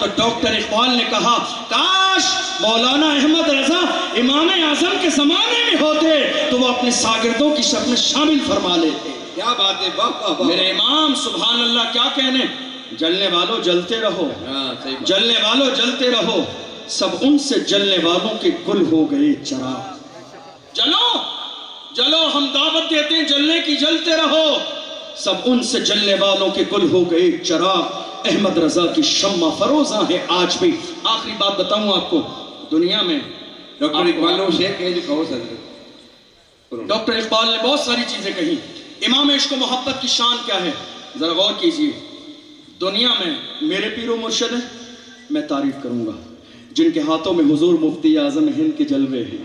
تو ڈاکٹر اقبال نے کہا کاش مولانا احمد رضا امام اعظم کے زمانے میں ہوتے تو وہ اپنے شاگردوں کی شب میں شامل فرما لیتے. کیا بات ہے، واہ واہ واہ. میرے امام سبحان اللہ کیا کہنے، جلنے والوں جلتے رہو، جلنے والوں جلتے رہو، سب ان سے جلنے والوں کے گل ہو گئے چراغ. جلو جلو، ہم دعوت دیتے ہیں جلنے کی، جلتے رہو، سب ان سے جلنے والوں کے گل ہو گئے چراغ. احمد رضا کی شمع فروزاں ہے آج بھی. آخری بات بتاؤں آپ کو، دنیا میں ڈاکٹر اقبال نے شعر کہے جو کہو سر. ڈاکٹر اقبال نے بہت ساری چیزیں کہی. امام عشق و محبت کی شان کیا ہے ذرا غور کیجئے. دنیا میں میرے پیر و مرشد ہیں، میں تعریف کروں گا. جن کے ہاتھوں میں حضور مفتی اعظم ہند کے جلوے ہیں،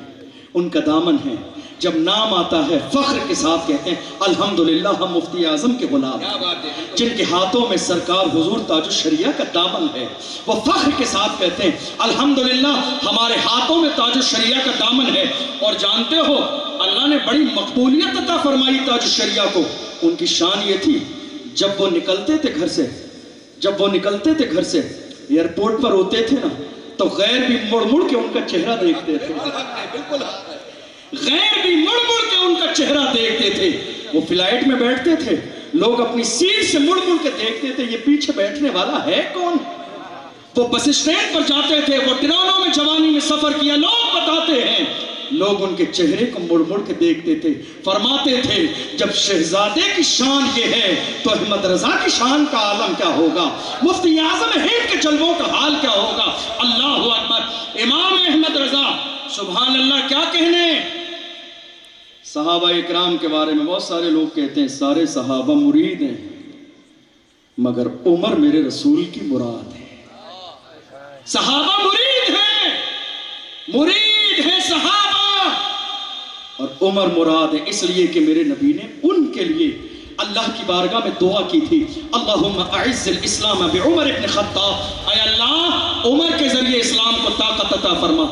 ان کا دامن ہے، جب نام آتا ہے فخر کے ساتھ کہتے ہیں الحمدللہ ہم مفتی اعظم کے غلام ہیں. جن کے ہاتھوں میں سرکار حضور تاج الشریعہ کا دامن ہے، وہ فخر کے ساتھ کہتے ہیں الحمدللہ ہمارے ہاتھوں میں تاج الشریعہ کا دامن ہے. اور جانتے ہو اللہ نے بڑی مقبولیت عطا فرمائی تاج الشریعہ کو. ان کی شان یہ تھی جب وہ نکلتے تھے گھر سے، جب وہ نکلتے تھے گھر سے ایئرپورٹ پر ہوتے تھے نا تو غیر بھی مڑ مڑ کے ان کا چہرہ دیکھتے تھے، غیر بھی مڑ مڑ کے ان کا چہرہ دیکھتے تھے. وہ فلائٹ میں بیٹھتے تھے، لوگ اپنی سیٹ سے مڑ مڑ کے دیکھتے تھے یہ پیچھے بیٹھنے والا ہے کون. وہ بس اسٹینڈ پر جاتے تھے، وہ ٹرینوں میں جوانی میں سفر کیا، لوگ بتاتے ہیں لوگ ان کے چہرے کو مڑ مڑ کے دیکھتے تھے. فرماتے تھے جب شہزادے کی شان یہ ہے تو احمد رضا کی شان کا عالم کیا ہوگا، مفتی اعظم ہند کے جلووں کا حال کیا ہوگا. اللہ اکبر. امام احمد رضا سبحان اللہ کیا کہنے. صحابہ اکرام کے بارے میں بہت سارے لوگ کہتے ہیں سارے صحابہ مرید ہیں، مگر عمر میرے رسول کی مراد ہے. صحابہ مرید ہیں صحابہ، اور عمر مراد ہے، اس لیے کہ میرے نبی نے ان کے لیے اللہ کی بارگاہ میں دعا کی تھی، اللہم اعز الاسلام بعمر ابن خطاب، اے اللہ عمر کے ذریعے اسلام کو طاقت عطا فرما.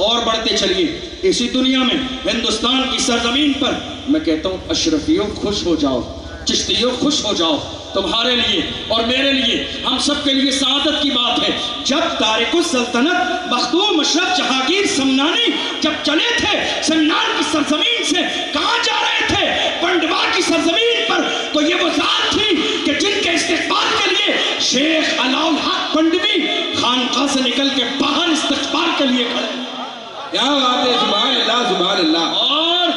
اور بڑھتے چلیے اسی دنیا میں، ہندوستان کی سرزمین پر میں کہتا ہوں اشرفیوں خوش ہو جاؤ، چشتیوں خوش ہو جاؤ. تمہارے لیے اور میرے لیے، ہم سب کے لیے سعادت کی بات ہے. جب تارک السلطنت مخدوم اشرف جہانگیر سمنانی جب چلے تھے سمنان کی سرزمین سے، کہاں جا رہے تھے؟ پنڈوا کی سرزمین پر. تو یہ وہ ذات تھی کہ جن کے استقبال کے لیے شیخ علاء الحق پنڈوی خانقاہ سے نکل کے باہر استقبال کے لیے کھڑے. کیا بات ہے، سبحان اللہ سبحان اللہ. اور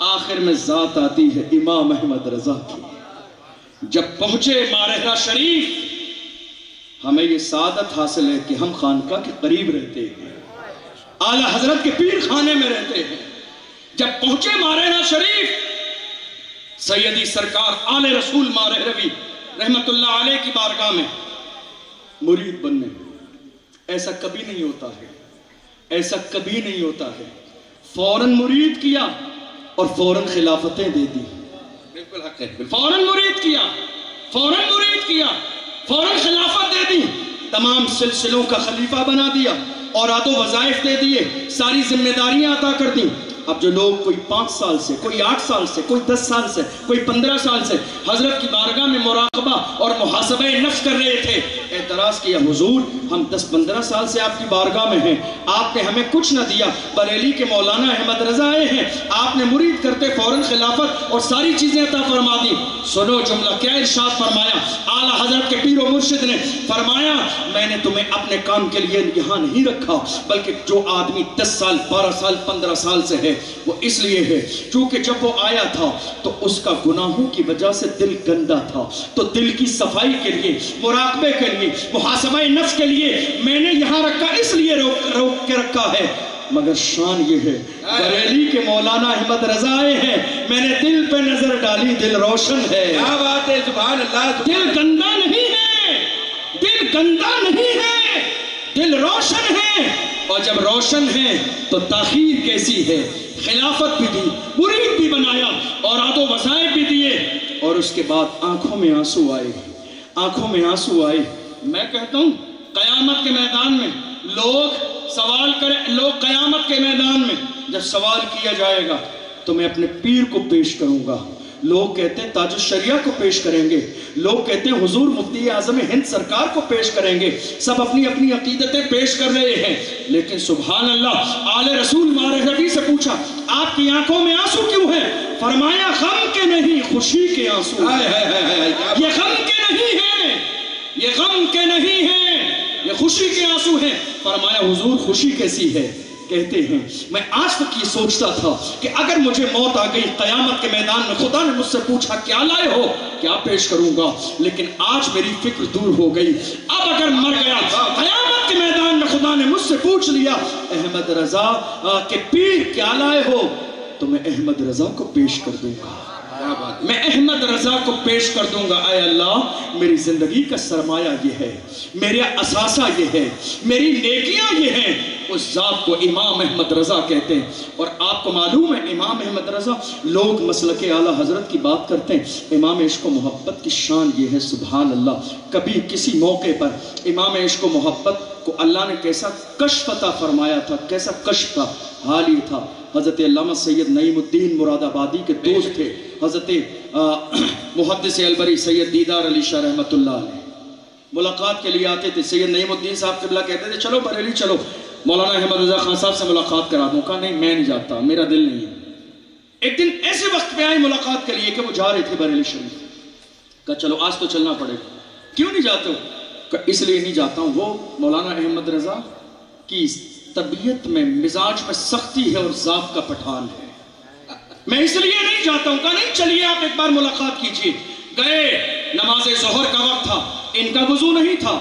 آخر میں ذات آتی ہے امام احمد رضا کی. جب پہنچے مارہرہ شریف، ہمیں یہ سعادت حاصل ہے کہ ہم خانقاہ کے قریب رہتے ہیں، اعلیٰ حضرت کے پیر خانے میں رہتے ہیں. جب پہنچے مارہرہ شریف، سیدی سرکار آل رسول مارہروی رحمت اللہ علیہ کی بارگاہ میں مرید بننے. ایسا کبھی نہیں ہوتا ہے، ایسا کبھی نہیں ہوتا ہے. فوراً مرید کیا اور فوراً خلافتیں دے دی. بالکل حق ہے. فوراً مرید کیا، فوراً مرید کیا، فوراً خلافت دے دی، تمام سلسلوں کا خلیفہ بنا دیا، اوراد و وظائف دے دیے، ساری ذمہ داریاں عطا کر دیں. اب جو لوگ کوئی 5 سال سے، کوئی 8 سال سے، کوئی 10 سال سے، کوئی 15 سال سے حضرت کی بارگاہ میں مراقبہ اور محاسبہ نفس کر رہے تھے، اعتراض کیا، حضور ہم 10-15 سال سے آپ کی بارگاہ میں ہیں، آپ نے ہمیں کچھ نہ دیا. بریلی کے مولانا احمد رضا آئے ہیں، آپ نے مرید کرتے فوراً خلافت اور ساری چیزیں عطا فرما دی. سنو جملہ کیا ارشاد فرمایا اعلیٰ حضرت کے پیر و مرشد نے. فرمایا میں نے تمہیں اپنے کام کے لیے یہاں نہیں رکھا، بلکہ جو آدمی 10 سال 12 سال 15 سال سے ہے وہ اس لیے ہے چونکہ جب وہ آیا تھا تو اس کا گناہوں کی وجہ سے دل گندا تھا، تو دل کی صفائی کے لیے، مراقبے کے لیے، محاسبہ نفس کے لیے میں نے یہاں رکھا، اس لیے روک کے رکھا ہے. مگر شان یہ ہے بریلی کے مولانا احمد رضا آئے ہیں، میں نے دل پہ نظر ڈالی، دل روشن ہے. کیا بات ہے، سبحان اللہ. دل گندا نہیں ہے، دل گندا نہیں ہے، دل روشن ہے. اور جب روشن ہے تو تاخیر کیسی ہے. خلافت بھی دی، مرید بھی بنایا، اوراد و وظائف بھی دیے، اور اس کے بعد آنکھوں میں آنسو آئے، آنکھوں میں آنسو آئے. میں کہتا ہوں قیامت کے میدان میں لوگ سوال کریں، لوگ قیامت کے میدان میں جب سوال کیا جائے گا تو میں اپنے پیر کو پیش کروں گا. لوگ کہتے ہیں تاج الشریعہ کو پیش کریں گے، لوگ کہتے ہیں حضور مفتی اعظم ہند سرکار کو پیش کریں گے. سب اپنی اپنی عقیدتیں پیش کر رہے ہیں، لیکن سبحان اللہ آل رسول مارہروی سے پوچھا آپ کی آنکھوں میں آنسو کیوں ہیں؟ فرمایا غم کے نہیں خوشی کے آنسو. یہ غم کے نہیں ہیں، یہ غم کے نہیں ہیں، یہ خوشی کے آنسو ہیں. فرمایا حضور خوشی کیسی ہے؟ کہتے ہیں میں آج تک یہ سوچتا تھا کہ اگر مجھے موت آ گئی قیامت کے میدان میں، خدا نے مجھ سے پوچھا کیا لائے ہو، کیا پیش کروں گا، لیکن آج میری فکر دور ہو گئی. اب اگر مر گیا قیامت کے میدان میں خدا نے مجھ سے پوچھ لیا احمد رضا کے پیر کیا لائے ہو، تو میں احمد رضا کو پیش کر دوں گا، میں احمد رضا کو پیش کر دوں گا. اے اللہ میری زندگی کا سرمایہ یہ ہے، میرا اثاثہ یہ ہے، میری نیکیاں یہ ہیں. اس ذات کو امام احمد رضا کہتے ہیں. اور آپ کو معلوم ہے امام احمد رضا، لوگ مسلک اعلیٰ حضرت کی بات کرتے ہیں، امام عشق و محبت کی شان یہ ہے سبحان اللہ. کبھی کسی موقع پر امام عشق و محبت کو اللہ نے کیسا کشف عطا فرمایا تھا، کیسا کشف تھا. حال یہ تھا حضرت علامہ سید نعیم الدین مراد آبادی کے دوست تھے حضرت محدث البری سید دیدار علی شاہ رحمت اللہ علیہ. ملاقات کے لیے آتے تھے. سید نعیم الدین صاحب قبلہ کہتے تھے چلو بریلی چلو، مولانا احمد رضا خان صاحب سے ملاقات کرا دوں. کہا نہیں میں نہیں جاتا، میرا دل نہیں ہے. ایک دن ایسے وقت پہ آئے ملاقات کے لیے کہ وہ جا رہے تھے بریلی شریف. کہا چلو آج تو چلنا پڑے گا. کیوں نہیں جاتے ہو؟ کہا اس لیے نہیں جاتا ہوں، وہ مولانا احمد رضا کی طبیعت میں مزاج میں سختی ہے اور ذات کا پٹھان ہے، میں اس لیے نہیں جاتا ہوں. کہا نہیں چلیے آپ ایک بار ملاقات کیجئے. گئے، نماز ظہر کا وقت تھا، ان کا وضو نہیں تھا،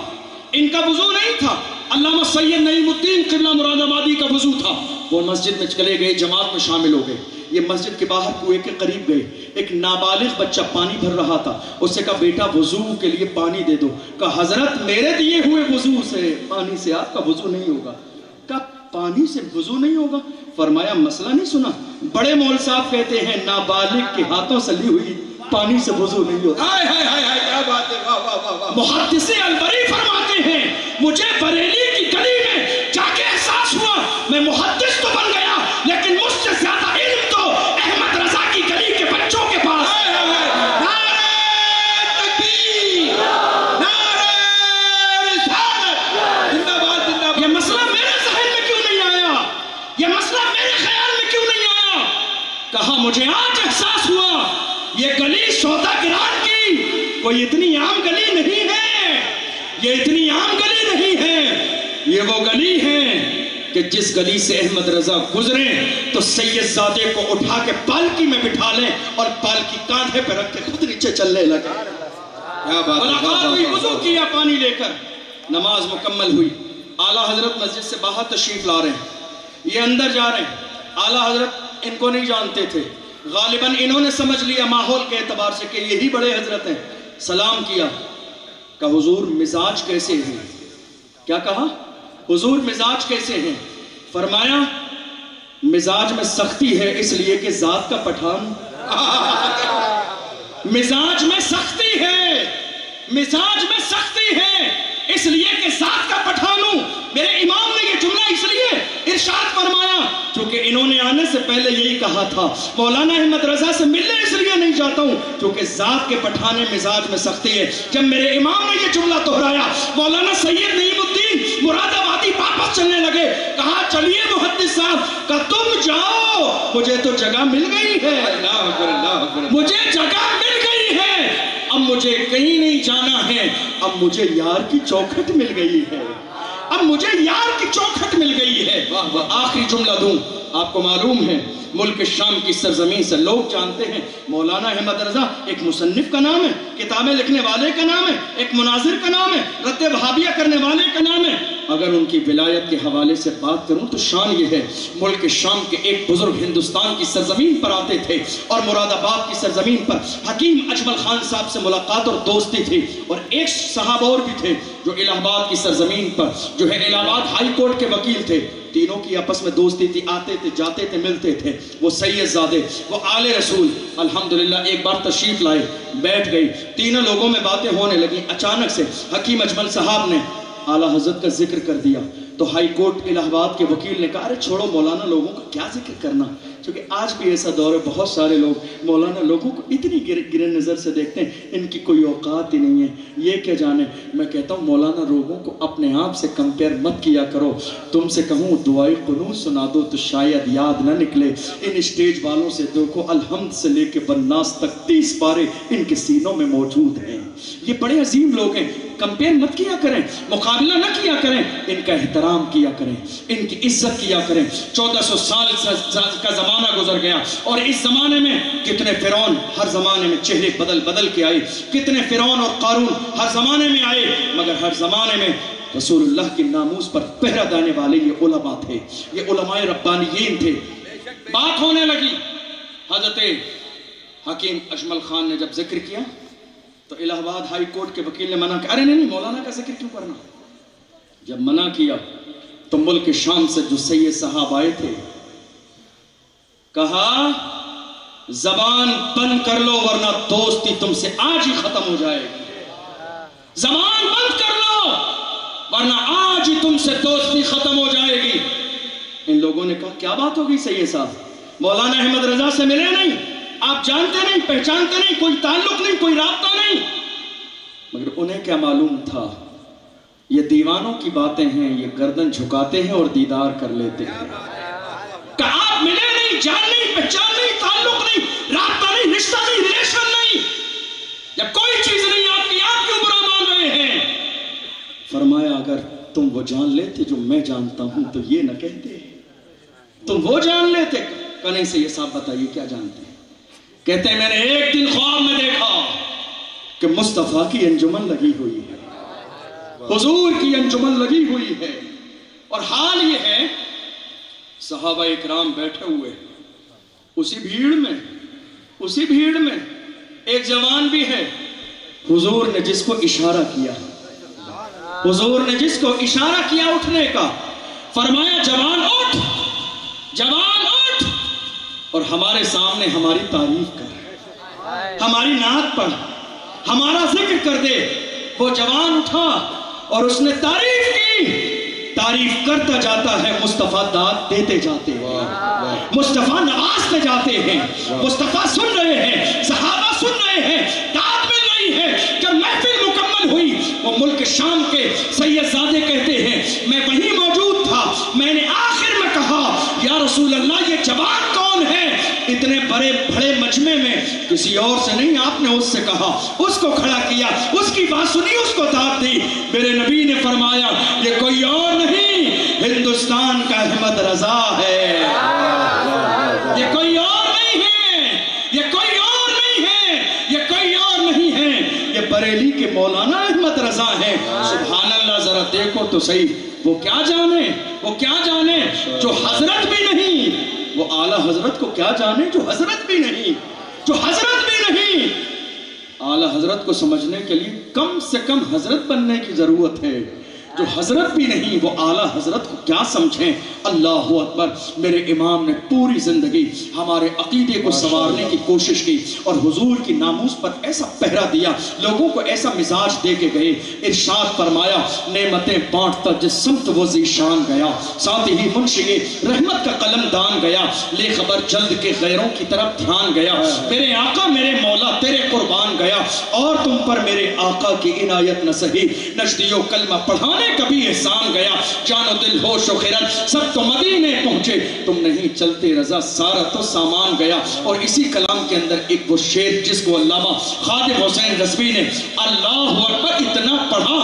ان کا وضو نہیں تھا. علامہ سید نعیم الدین قبلہ مراد آبادی کا وضو تھا. وہ مسجد میں چلے گئے، جماعت میں شامل ہو گئے. یہ مسجد کے باہر کنویں کے قریب گئے، ایک نابالغ بچہ پانی بھر رہا تھا، اس سے کہا بیٹا وضو کے لیے پانی دے دو، کہا حضرت میرے دیے ہوئے وضو سے پانی سے آپ کا وضو نہیں ہوگا۔ کہا پانی سے وضو نہیں ہوگا؟ فرمایا مسئلہ نہیں سنا؟ بڑے مول صاحب کہتے ہیں نابالغ کے ہاتھوں سے لی ہوئی پانی سے وضو نہیں ہوتا۔ کیا بات ہے، واہ واہ واہ واہ۔ محدث البری فرماتے ہیں مجھے بریلی کی گلی میں جا کے احساس ہوا میں محدث تو بن گیا لیکن مجھ سے زیادہ علم تو احمد رضا کی گلی کے بچوں کے پاس۔ نعرہ تکبیر، نعرہ رسالت، زندہ باد زندہ باد۔ یہ مسئلہ میرے ذہن میں کیوں نہیں آیا؟ یہ مسئلہ میرے خیال میں کیوں نہیں آیا؟ کہا مجھے آج احساس ہوا یہ گلی سوداگران کی کوئی اتنی عام گلی نہیں ہے، یہ اتنی عام گلی نہیں ہے، یہ وہ گلی ہے کہ جس گلی سے احمد رضا گزریں تو سید زادے کو اٹھا کے پالکی میں بٹھا لیں اور پالکی کاندھے پہ رکھ کے خود نیچے چلنے لگے۔ کیا بات ہے، ملاقات ہوئی، وضو کیا پانی لے کر، نماز مکمل ہوئی، اعلیٰ حضرت مسجد سے باہر تشریف لا رہے ہیں، یہ اندر جا رہے ہیں۔ اعلیٰ حضرت ان کو نہیں جانتے تھے، غالباً انہوں نے سمجھ لیا ماحول کے اعتبار سے کہ یہی بڑے حضرت ہیں۔ سلام کیا، کہا حضور مزاج کیسے ہیں؟ کیا کہا؟ حضور مزاج کیسے ہیں؟ فرمایا مزاج میں سختی ہے اس لیے کہ ذات کا پٹھان۔ مزاج میں سختی ہے، مزاج میں سختی ہے اس لیے کہ ذات کا پٹھان ہوں۔ میرے امام نے یہ جملہ اس لیے ارشاد فرمایا کیونکہ انہوں نے آنے سے پہلے یہی کہا تھا مولانا احمد رضا سے ملنے اس لیے نہیں جاتا ہوں کیونکہ ذات کے پٹھانے مزاج میں سختی ہے۔ جب میرے امام نے یہ جملہ دہرایا مولانا سید نعیم الدین مراد آبادی واپس چلنے لگے، کہا چلیے محدث صاحب، کہا تم جاؤ مجھے تو جگہ مل گئی ہے، اللہ اکبر اللہ اکبر۔ مجھے جگہ مل گئی ہے، اب مجھے کہیں نہیں جانا ہے، اب مجھے یار کی چوکھٹ مل گئی ہے، اب مجھے یار کی چوکھٹ مل گئی ہے۔ آخری جملہ دوں، آپ کو معلوم ہے ملک شام کی سرزمین سے لوگ جانتے ہیں مولانا احمد رضا ایک مصنف کا نام ہے، کتابیں لکھنے والے کا نام ہے، ایک مناظر کا نام ہے، رد وہابیہ کرنے والے کا نام ہے۔ اگر ان کی ولایت کے حوالے سے بات کروں تو شان یہ ہے ملک شام کے ایک بزرگ ہندوستان کی سرزمین پر آتے تھے اور مراد آباد کی سرزمین پر حکیم اجمل خان صاحب سے ملاقات اور دوستی تھی، اور ایک صاحب اور بھی تھے جو الہ آباد کی سرزمین پر جو ہے الہ آباد ہائی کورٹ کے وکیل تھے، تینوں کی آپس میں دوستی تھی، آتے تھے جاتے تھے ملتے تھے۔ وہ سید زادے، وہ آل رسول الحمدللہ ایک بار تشریف لائے، بیٹھ گئی، تینوں لوگوں میں باتیں ہونے لگی، اچانک سے حکیم اجمل صاحب نے اعلیٰ حضرت کا ذکر کر دیا تو ہائی کورٹ الہ آباد کے وکیل نے کہا ارے چھوڑو مولانا لوگوں کا کیا ذکر کرنا، کیونکہ آج بھی ایسا دور ہے بہت سارے لوگ مولانا لوگوں کو اتنی گرے نظر سے دیکھتے ہیں ان کی کوئی اوقات ہی نہیں ہے، یہ کیا جانے۔ میں کہتا ہوں مولانا لوگوں کو اپنے آپ سے کمپیئر مت کیا کرو، تم سے کہوں دعائے قنوت سنا دو تو شاید یاد نہ نکلے۔ ان اسٹیج والوں سے دیکھو الحمد سے لے کے بالناس تک 30 پارے ان کے سینوں میں موجود ہیں، یہ بڑے عظیم لوگ ہیں، کمپیئر مت کیا کریں، مقابلہ نہ کیا کریں، ان کا احترام کیا کریں، ان کی عزت کیا کریں۔ 1400 سال کا زمانہ گزر گیا اور اس زمانے میں کتنے فرعون ہر زمانے میں چہرے بدل بدل کے آئے، کتنے فرعون اور قارون ہر زمانے میں آئے، مگر ہر زمانے میں رسول اللہ کی ناموس پر پہرہ دینے والے یہ علماء تھے، یہ علماء ربانیین تھے۔ بات ہونے لگی، حضرت حکیم اجمل خان نے جب ذکر کیا تو الہ آباد ہائی کورٹ کے وکیل نے منع کیا، ارے نہیں مولانا کا ذکر کیوں کرنا؟ جب منع کیا تو ملک شام سے جو سید صاحب آئے تھے کہا زبان بند کر لو ورنہ دوستی تم سے آج ہی ختم ہو جائے گی، زبان بند کر لو ورنہ آج ہی تم سے دوستی ختم ہو جائے گی۔ ان لوگوں نے کہا کیا بات ہوگی سید صاحب، مولانا احمد رضا سے ملے نہیں، آپ جانتے نہیں پہچانتے نہیں، کوئی تعلق نہیں، کوئی رابطہ نہیں، مگر انہیں کیا معلوم تھا یہ دیوانوں کی باتیں ہیں، یہ گردن جھکاتے ہیں اور دیدار کر لیتے ہیں۔ کہ آپ ملے نہیں، جان نہیں، پہچان نہیں، تعلق نہیں، رابطہ نہیں، رشتہ نہیں، ریلیشن نہیں، جب کوئی چیز نہیں آپ کی، آپ کیوں برا مان رہے ہیں؟ فرمایا اگر تم وہ جان لیتے جو میں جانتا ہوں تو یہ نہ کہتے، تم وہ جان لیتے۔ کہنے سے یہ صاحب بتائیے کیا جانتے ہیں؟ کہتے ہیں میں نے ایک دن خواب میں دیکھا کہ مصطفیٰ کی انجمن لگی ہوئی ہے، حضور کی انجمن لگی ہوئی ہے، اور حال یہ ہے صحابہ اکرام بیٹھے ہوئے، اسی بھیڑ میں ایک جوان بھی ہے، حضور نے جس کو اشارہ کیا، حضور نے جس کو اشارہ کیا اٹھنے کا، فرمایا جوان اٹھ، جوان اٹھ، اور ہمارے سامنے ہماری تعریف کر، ہماری نعت پڑھ، ہمارا ذکر کر دے۔ وہ جوان اٹھا اور اس نے تعریف کی، تعریف کرتا جاتا ہے، مصطفیٰ داد دیتے جاتے ہیں، مصطفیٰ نوازتے جاتے ہیں، مصطفیٰ سن رہے ہیں، صحابہ سن رہے ہیں، داد مل رہی ہے۔ جب محفل مکمل ہوئی، وہ ملک شام کے سید زادے کہتے ہیں میں وہیں موجود تھا، میں نے آخر میں کہا یا رسول اللہ یہ جوان کون ہے؟ اتنے بڑے بڑے مجمع میں کسی اور سے نہیں، آپ نے اس سے کہا، اس کو کھڑا کیا، اس کی بات سنی، اس کو داد دی۔ میرے نبی نے فرمایا یہ کوئی اور نہیں، ہندوستان کا احمد رضا ہے، یہ کوئی اور نہیں ہے، یہ کوئی اور نہیں ہے، یہ کوئی اور نہیں ہے، یہ بریلی کے مولانا احمد رضا ہے۔ سبحان اللہ، ذرا دیکھو تو صحیح، وہ کیا جانے جو حضرت بھی نہیں، وہ اعلیٰ حضرت کو کیا جانے جو حضرت بھی نہیں، اعلیٰ حضرت کو سمجھنے کے لیے کم سے کم حضرت بننے کی ضرورت ہے۔ جو حضرت بھی نہیں وہ اعلیٰ حضرت کو کیا سمجھیں۔ اللہ اکبر۔ میرے امام نے پوری زندگی ہمارے عقیدے کو سنوارنے کی کوشش کی اور حضور کی ناموس پر ایسا پہرا دیا، لوگوں کو ایسا مزاج دے کے گئے۔ ارشاد فرمایا نعمتیں بانٹتا جس سمت وہ ذیشان گیا، ساتھ ہی منشئ رحمت کا قلم دان گیا، لے خبر جلد کے غیروں کی طرف دھیان گیا، میرے آقا میرے مولا تیرے قربان گیا، اور تم پر میرے آقا کی عنایت نہ سہی، نشدی و کلمہ پڑھانے کبھی احسان گیا، جان و دل ہوش و خرد سب تو مدینے پہنچے، تم نہیں چلتے رضا سارا تو سامان گیا۔ اور اسی کلام کے اندر ایک وہ شعر جس کو علامہ خادم حسین رضوی نے اللہ اکبر اتنا پڑھا،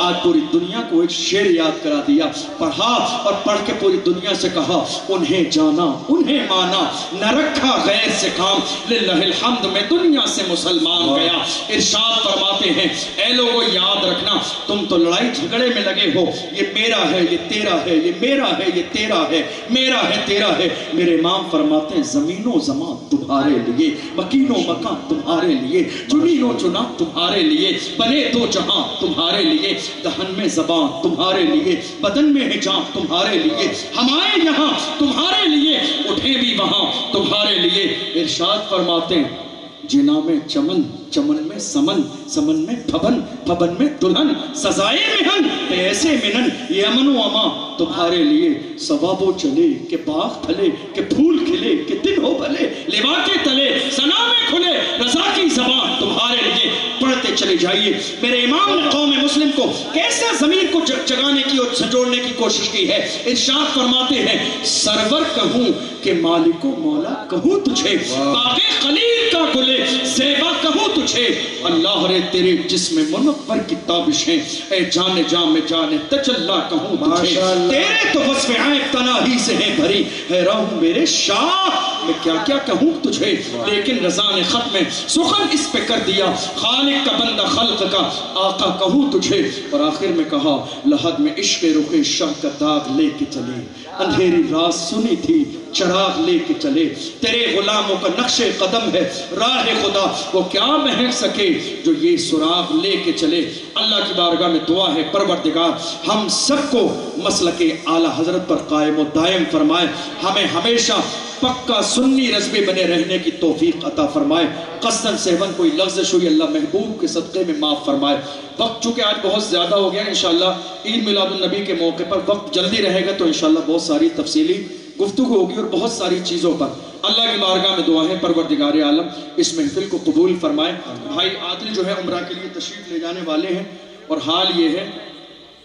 آج پوری دنیا کو ایک شعر یاد کرا دیا، پڑھا اور پڑھ کے پوری دنیا سے کہا انہیں جانا انہیں مانا، نہ رکھا غیر سے کام، للہ الحمد میں دنیا سے مسلمان گیا۔ ارشاد فرماتے ہیں اے لوگوں یاد رکھنا تم تو لڑائی جھگڑے میں لگے ہو، یہ میرا ہے یہ تیرا ہے، یہ میرا ہے یہ تیرا ہے، میرا ہے تیرا ہے۔ میرے امام فرماتے ہیں زمین و زمان تمہارے لیے، مکین و مکان تمہارے لیے، چنین و چنا تمہارے لیے، بنے دو جہاں تمہارے لیے، دہن میں زبان تمہارے لیے، بدن میں ہے جان تمہارے لیے، ہم آئے یہاں تمہارے لیے، اٹھے بھی وہاں تمہارے لیے۔ ارشاد فرماتے ہیں جنا میں چمن، چمن میں سمن، سمن میں پھبن، پھبن میں دلہن، سزائے مہن ایسے منن، یہ امن و اما تمہارے لیے، ثوابوں چلے کہ باغ پھلے، کہ پھول کھلے، کہ دن ہو بھلے، لوا کے تلے ثنا میں کھلے، رضا کی زبان تمہارے لیے۔ پڑھتے چلے جائیے۔ میرے امام نے قوم مسلم کو کیسے ضمیر کو جگانے کی اور سجوڑنے کی کوشش کی ہے۔ ارشاد فرماتے ہیں سرور کہوں کہ مالک و مولا کہوں تجھے، باغ خلیل کا گلے زیبا کہوں تجھے، اللہ رے تیرے جسم منور کی تابشیں، اے جان جان میں جان تجلا کہوں تجھے، تیرے تو وصف عیب تناہی سے ہیں بھری، حیران ہوں میرے شاہ میں کیا کیا کہوں تجھے، لیکن رضا نے خط میں سخن اس پہ کر دیا، خالق کا بندہ خلق کا آقا کہوں تجھے۔ اور آخر میں کہا لحد میں عشق رخ شاہ کا داغ لے کے چلے، اندھیری رات سنی تھی چراغ لے کے چلے، تیرے غلاموں کا نقش قدم ہے راہ خدا، وہ کیا مہک سکے جو یہ سراغ لے کے چلے۔ اللہ کی بارگاہ میں دعا ہے پروردگار ہم سب کو مسلک اعلیٰ حضرت پر قائم و دائم فرمائے، ہمیں ہمیشہ پکا سنی رضبے بنے رہنے کی توفیق عطا فرمائے۔ قصداً سہون کوئی لغزش ہوئی اللہ محبوب کے صدقے میں معاف فرمائے۔ وقت چونکہ آج بہت زیادہ ہو گیا، انشاءاللہ عید میلاد النبی کے موقع پر وقت جلدی رہے گا تو انشاءاللہ بہت ساری تفصیلی گفتگو ہوگی اور بہت ساری چیزوں پر۔ اللہ کی بارگاہ میں دعا ہے پروردگار عالم اس محفل کو قبول فرمائے۔ بھائی عادل جو ہے عمرہ کے لیے تشریف لے جانے والے ہیں، اور حال یہ ہے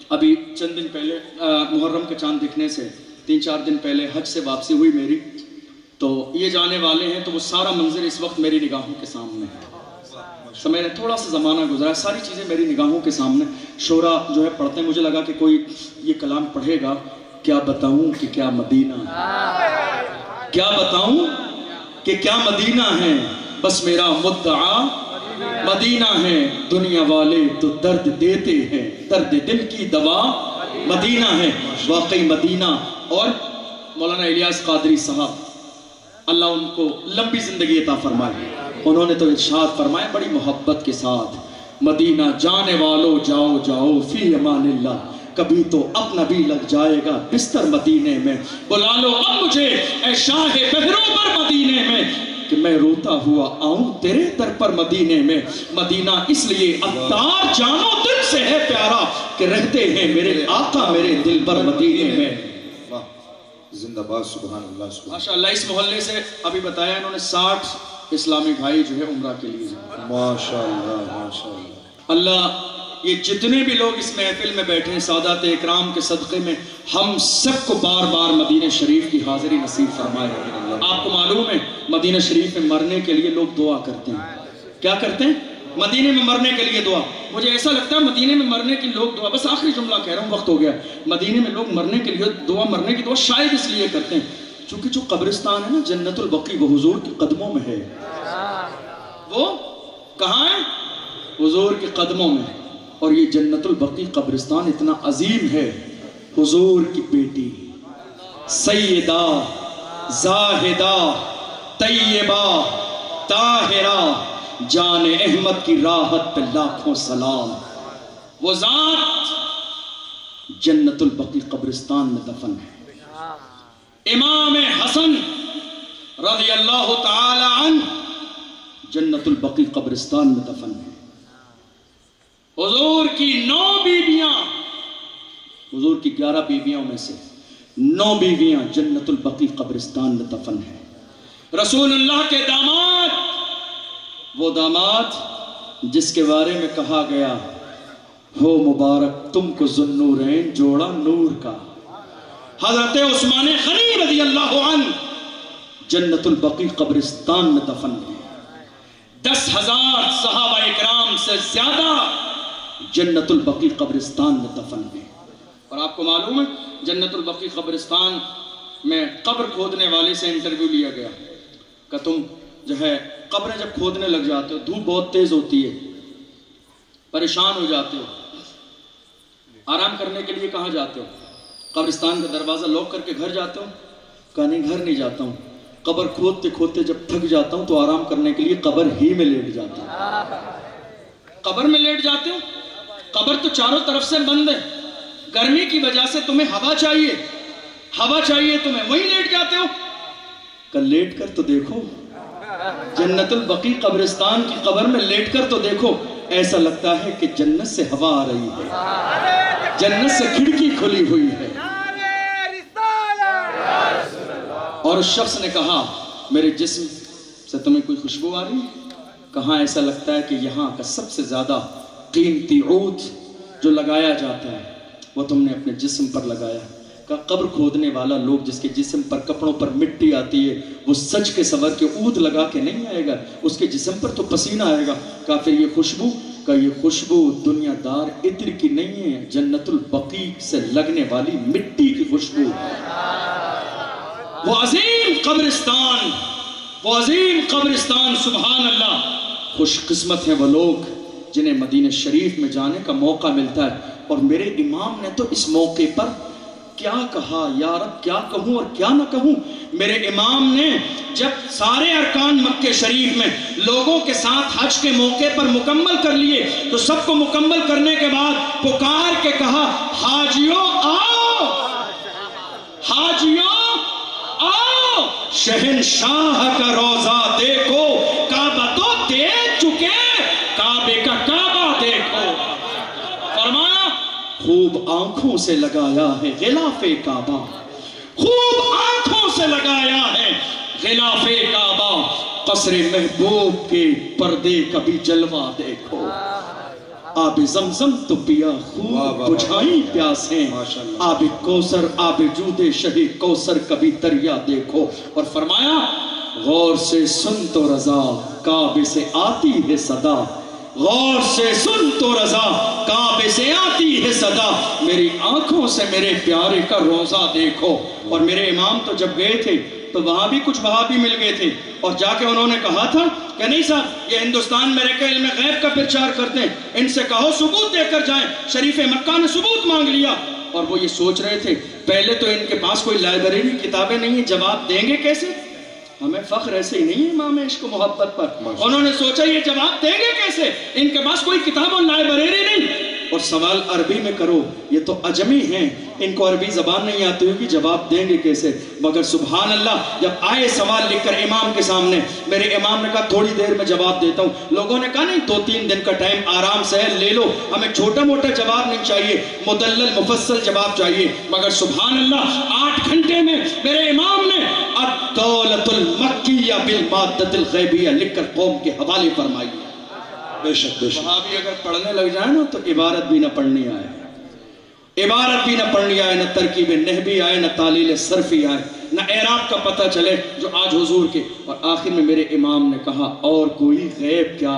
ابھی چند دن پہلے محرم کے چاند دکھنے سے 3-4 دن پہلے حج سے واپسی ہوئی میری، تو یہ جانے والے ہیں، تو وہ سارا منظر اس وقت میری نگاہوں کے سامنے ہے۔ میں نے تھوڑا سا زمانہ گزرا، ساری چیزیں میری نگاہوں کے سامنے، شورا جو ہے پڑھتے ہیں، مجھے لگا کہ کوئی یہ کلام پڑھے گا، کیا بتاؤں کہ کیا مدینہ ہے، کیا بتاؤں کہ کیا مدینہ ہے، بس میرا مدعا مدینہ ہے، دنیا والے تو درد دیتے ہیں، درد دل کی دوا مدینہ ہے، واقعی مدینہ۔ اور مولانا الیاس قادری صاحب اللہ ان کو لمبی زندگی عطا فرمائے. انہوں نے تو ارشاد فرمایا بڑی محبت کے ساتھ, مدینہ جانے والو جاؤ جاؤ فی امان اللہ, کبھی تو اپنا بھی لگ جائے گا بستر مدینے میں, بلا لو اب مجھے اے شاہ بحروں پر مدینے میں, کہ میں روتا ہوا آؤں تیرے در پر مدینے میں. مدینہ اس لیے عطار جانو دل سے ہے پیارا, کہ رہتے ہیں میرے آقا میرے دل پر مدینے میں. زندہ باد, سبحان اللہ, سبحان ماشاءاللہ. اس محلے سے ابھی بتایا انہوں نے 60 اسلامی بھائی جو ہے عمرہ کے لیے. ماشاءاللہ, ماشاءاللہ. اللہ یہ جتنے بھی لوگ اس محفل میں بیٹھے ہیں سادات اکرام کے صدقے میں ہم سب کو بار بار مدینہ شریف کی حاضری نصیب فرمائے. آپ کو معلوم ہے مدینہ شریف میں مرنے کے لیے لوگ دعا کرتے ہیں. کیا کرتے ہیں؟ مدینے میں مرنے کے لیے دعا. مجھے ایسا لگتا ہے مدینے میں مرنے کی لوگ دعا, بس آخری جملہ کہہ رہا ہوں وقت ہو گیا, مدینے میں لوگ مرنے کے لیے دعا, مرنے کی دعا شاید اس لیے کرتے ہیں چونکہ جو قبرستان ہے نا جنت البقیع وہ حضور کے قدموں میں ہے. وہ کہاں ہے؟ حضور کے قدموں میں. اور یہ جنت البقیع قبرستان اتنا عظیم ہے, حضور کی بیٹی سیدہ زاہدہ طیبہ طاہرہ جان احمد کی راحت پہ لاکھوں سلام. وہ ذات جنت البقیع قبرستان میں دفن ہے. امام حسن رضی اللہ تعالی عنہ جنت البقیع قبرستان میں دفن ہے. حضور کی 9 بیویاں, حضور کی 11 بیویوں میں سے 9 بیویاں جنت البقیع قبرستان میں دفن ہیں. رسول اللہ کے داماد, وہ داماد جس کے بارے میں کہا گیا ہو مبارک تم کو ذوالنورین جوڑا نور کا, حضرت عثمان غنی رضی اللہ عنہ جنت البقیع قبرستان میں دفن ہیں. 10,000 صحابہ اکرام سے زیادہ جنت البقیع قبرستان میں دفن ہیں. اور آپ کو معلوم ہے جنت البقیع قبرستان میں قبر کھودنے والے سے انٹرویو لیا گیا کہ تم جو ہے قبریں جب کھودنے لگ جاتے ہو دھوپ بہت تیز ہوتی ہے, پریشان ہو جاتے ہو, آرام کرنے کے لیے کہاں جاتے ہو؟ قبرستان کا دروازہ لاک کر کے گھر جاتے ہو؟ کہا نہیں گھر نہیں جاتا ہوں, قبر کھودتے کھودتے جب تھک جاتا ہوں تو آرام کرنے کے لیے قبر ہی میں لیٹ جاتا ہوں. قبر میں لیٹ جاتے ہو؟ قبر تو چاروں طرف سے بند ہے, گرمی کی وجہ سے تمہیں ہوا چاہیے, ہوا چاہیے تمہیں, وہیں لیٹ جاتے ہو. کل لیٹ کر تو دیکھو جنت البقیع قبرستان کی قبر میں لیٹ کر تو دیکھو, ایسا لگتا ہے کہ جنت سے ہوا آ رہی ہے, جنت سے کھڑکی کھلی ہوئی ہے. اور اس شخص نے کہا میرے جسم سے تمہیں کوئی خوشبو آ رہی ہے؟ کہاں ایسا لگتا ہے کہ یہاں کا سب سے زیادہ قیمتی عود جو لگایا جاتا ہے وہ تم نے اپنے جسم پر لگایا. کہا قبر کھودنے والا لوگ جس کے جسم پر کپڑوں پر مٹی آتی ہے وہ سج کے سور کے عود لگا کے نہیں آئے گا, اس کے جسم پر تو پسینہ آئے گا. کہا پھر یہ خوشبو؟ کہا یہ خوشبو دنیا دار عطر کی نہیں ہے, جنت البقیع سے لگنے والی مٹی کی خوشبو. وہ عظیم قبرستان, وہ عظیم قبرستان, سبحان اللہ. خوش قسمت ہیں وہ لوگ جنہیں مدینہ شریف میں جانے کا موقع ملتا ہے. اور میرے امام نے تو اس موقع پر کیا کہا, یا رب کیا کہوں اور کیا نہ کہوں. میرے امام نے جب سارے ارکان مکہ شریف میں لوگوں کے ساتھ حج کے موقع پر مکمل کر لیے تو سب کو مکمل کرنے کے بعد پکار کے کہا حاجیوں آؤ, حاجیوں آؤ, شہنشاہ کا روضہ دیکھو, کعبہ تو دیکھ چکے, کعبے کا کعبہ دیکھو. فرمایا خوب آنکھوں سے لگایا ہے غلاف کعبہ, خوب آنکھوں سے لگایا ہے غلاف کعبہ, قصر محبوب کے پردے کا بھی جلوہ دیکھو. آب زمزم تو پیا خوب بجھائی پیاسیں, آب کوثر آب جود شہ کوثر کبھی دریا دیکھو. اور فرمایا غور سے سن تو رضا کعبے سے آتی ہے صدا, غور سے سن تو رضا کعبے سے آتی ہے صدا, میری آنکھوں سے میرے پیارے کا روضہ دیکھو. اور میرے امام تو جب گئے تھے تو وہاں بھی کچھ وہابی مل گئے تھے اور جا کے انہوں نے کہا تھا کہ نہیں صاحب یہ ہندوستان میں رہ کے علم غیب کا پرچار کرتے ہیں, ان سے کہو ثبوت دے کر جائیں. شریف مکہ نے ثبوت مانگ لیا اور وہ یہ سوچ رہے تھے پہلے تو ان کے پاس کوئی لائبریری کتابیں نہیں ہیں, جواب دیں گے کیسے؟ ہمیں فخر ایسے ہی نہیں ہے امام عشق و محبت پر. انہوں نے سوچا یہ جواب دیں گے کیسے, ان کے پاس کوئی کتاب اور لائبریری نہیں, اور سوال عربی میں کرو, یہ تو عجمی ہیں, ان کو عربی زبان نہیں آتی ہوگی, جواب دیں گے کیسے. مگر سبحان اللہ جب آئے سوال لکھ کر امام کے سامنے, میرے امام نے کہا تھوڑی دیر میں جواب دیتا ہوں. لوگوں نے کہا نہیں 2-3 دن کا ٹائم آرام سے لے لو, ہمیں چھوٹا موٹا جواب نہیں چاہیے, مدلل مفصل جواب چاہیے. مگر سبحان اللہ 8 گھنٹے میں میرے امام نے الدولۃ المکیہ بالمادۃ الغیبیہ لکھ کر قوم کے حوالے فرمائی. بے شک بے شک. صحابی اگر پڑھنے لگ جائے نا تو عبارت بھی نہ پڑھنی آئے, عبارت بھی نہ پڑھنی آئے, نہ ترکیب نحوی آئے, نہ تعلیل صرفی آئے, نہ اعراب کا پتہ چلے جو آج حضور کے. اور آخر میں میرے امام نے کہا اور کوئی غیب کیا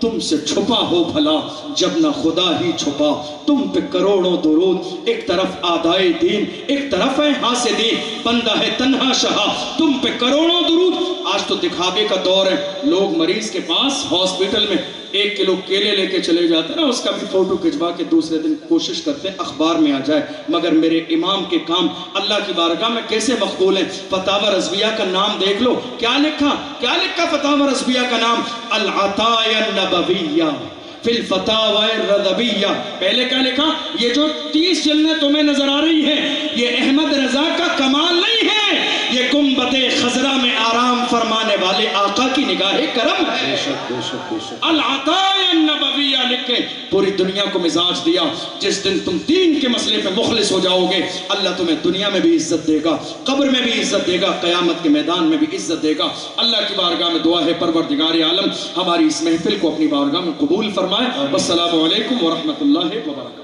تم سے چھپا ہو بھلا, جب نہ خدا ہی چھپا تم پہ کروڑوں درود. ایک طرف آدائے دین, ایک طرف ہے حاسدین, بندہ ہے تنہا شہا تم پہ کروڑوں درود. آج تو دکھاوے کا دور ہے, لوگ مریض کے پاس ہاسپٹل میں 1 کلو کیلے لے کے چلے جاتے ہیں نا, اس کا بھی فوٹو کھچوا کے دوسرے دن کوشش کرتے ہیں اخبار میں آ جائے. مگر میرے امام کے کام اللہ کی بارگاہ میں کیسے مقبول ہیں. فتاوی رضویہ کا نام دیکھ لو, کیا لکھا فتاوی رضویہ کا نام, العطایا النبویہ فی الفتاوی الرضویہ. پہلے کیا لکھا, یہ جو 30 جلدیں تمہیں نظر آ رہی ہیں یہ احمد رضا کا کمال نہیں ہے, یہ گنبد خضرا میں آرام فرمانے والے آقا کی نگاہ کرم ہے. بے شک بے شک بے شک. العطایا النبویہ لکھ کے پوری دنیا کو مزاج دیا. جس دن تم دین کے مسئلے پہ مخلص ہو جاؤ گے اللہ تمہیں دنیا میں بھی عزت دے گا, قبر میں بھی عزت دے گا, قیامت کے میدان میں بھی عزت دے گا. اللہ کی بارگاہ میں دعا ہے پروردگار عالم ہماری اس محفل کو اپنی بارگاہ میں قبول فرمائے. والسلام علیکم ورحمۃ اللہ وبرکاتہ.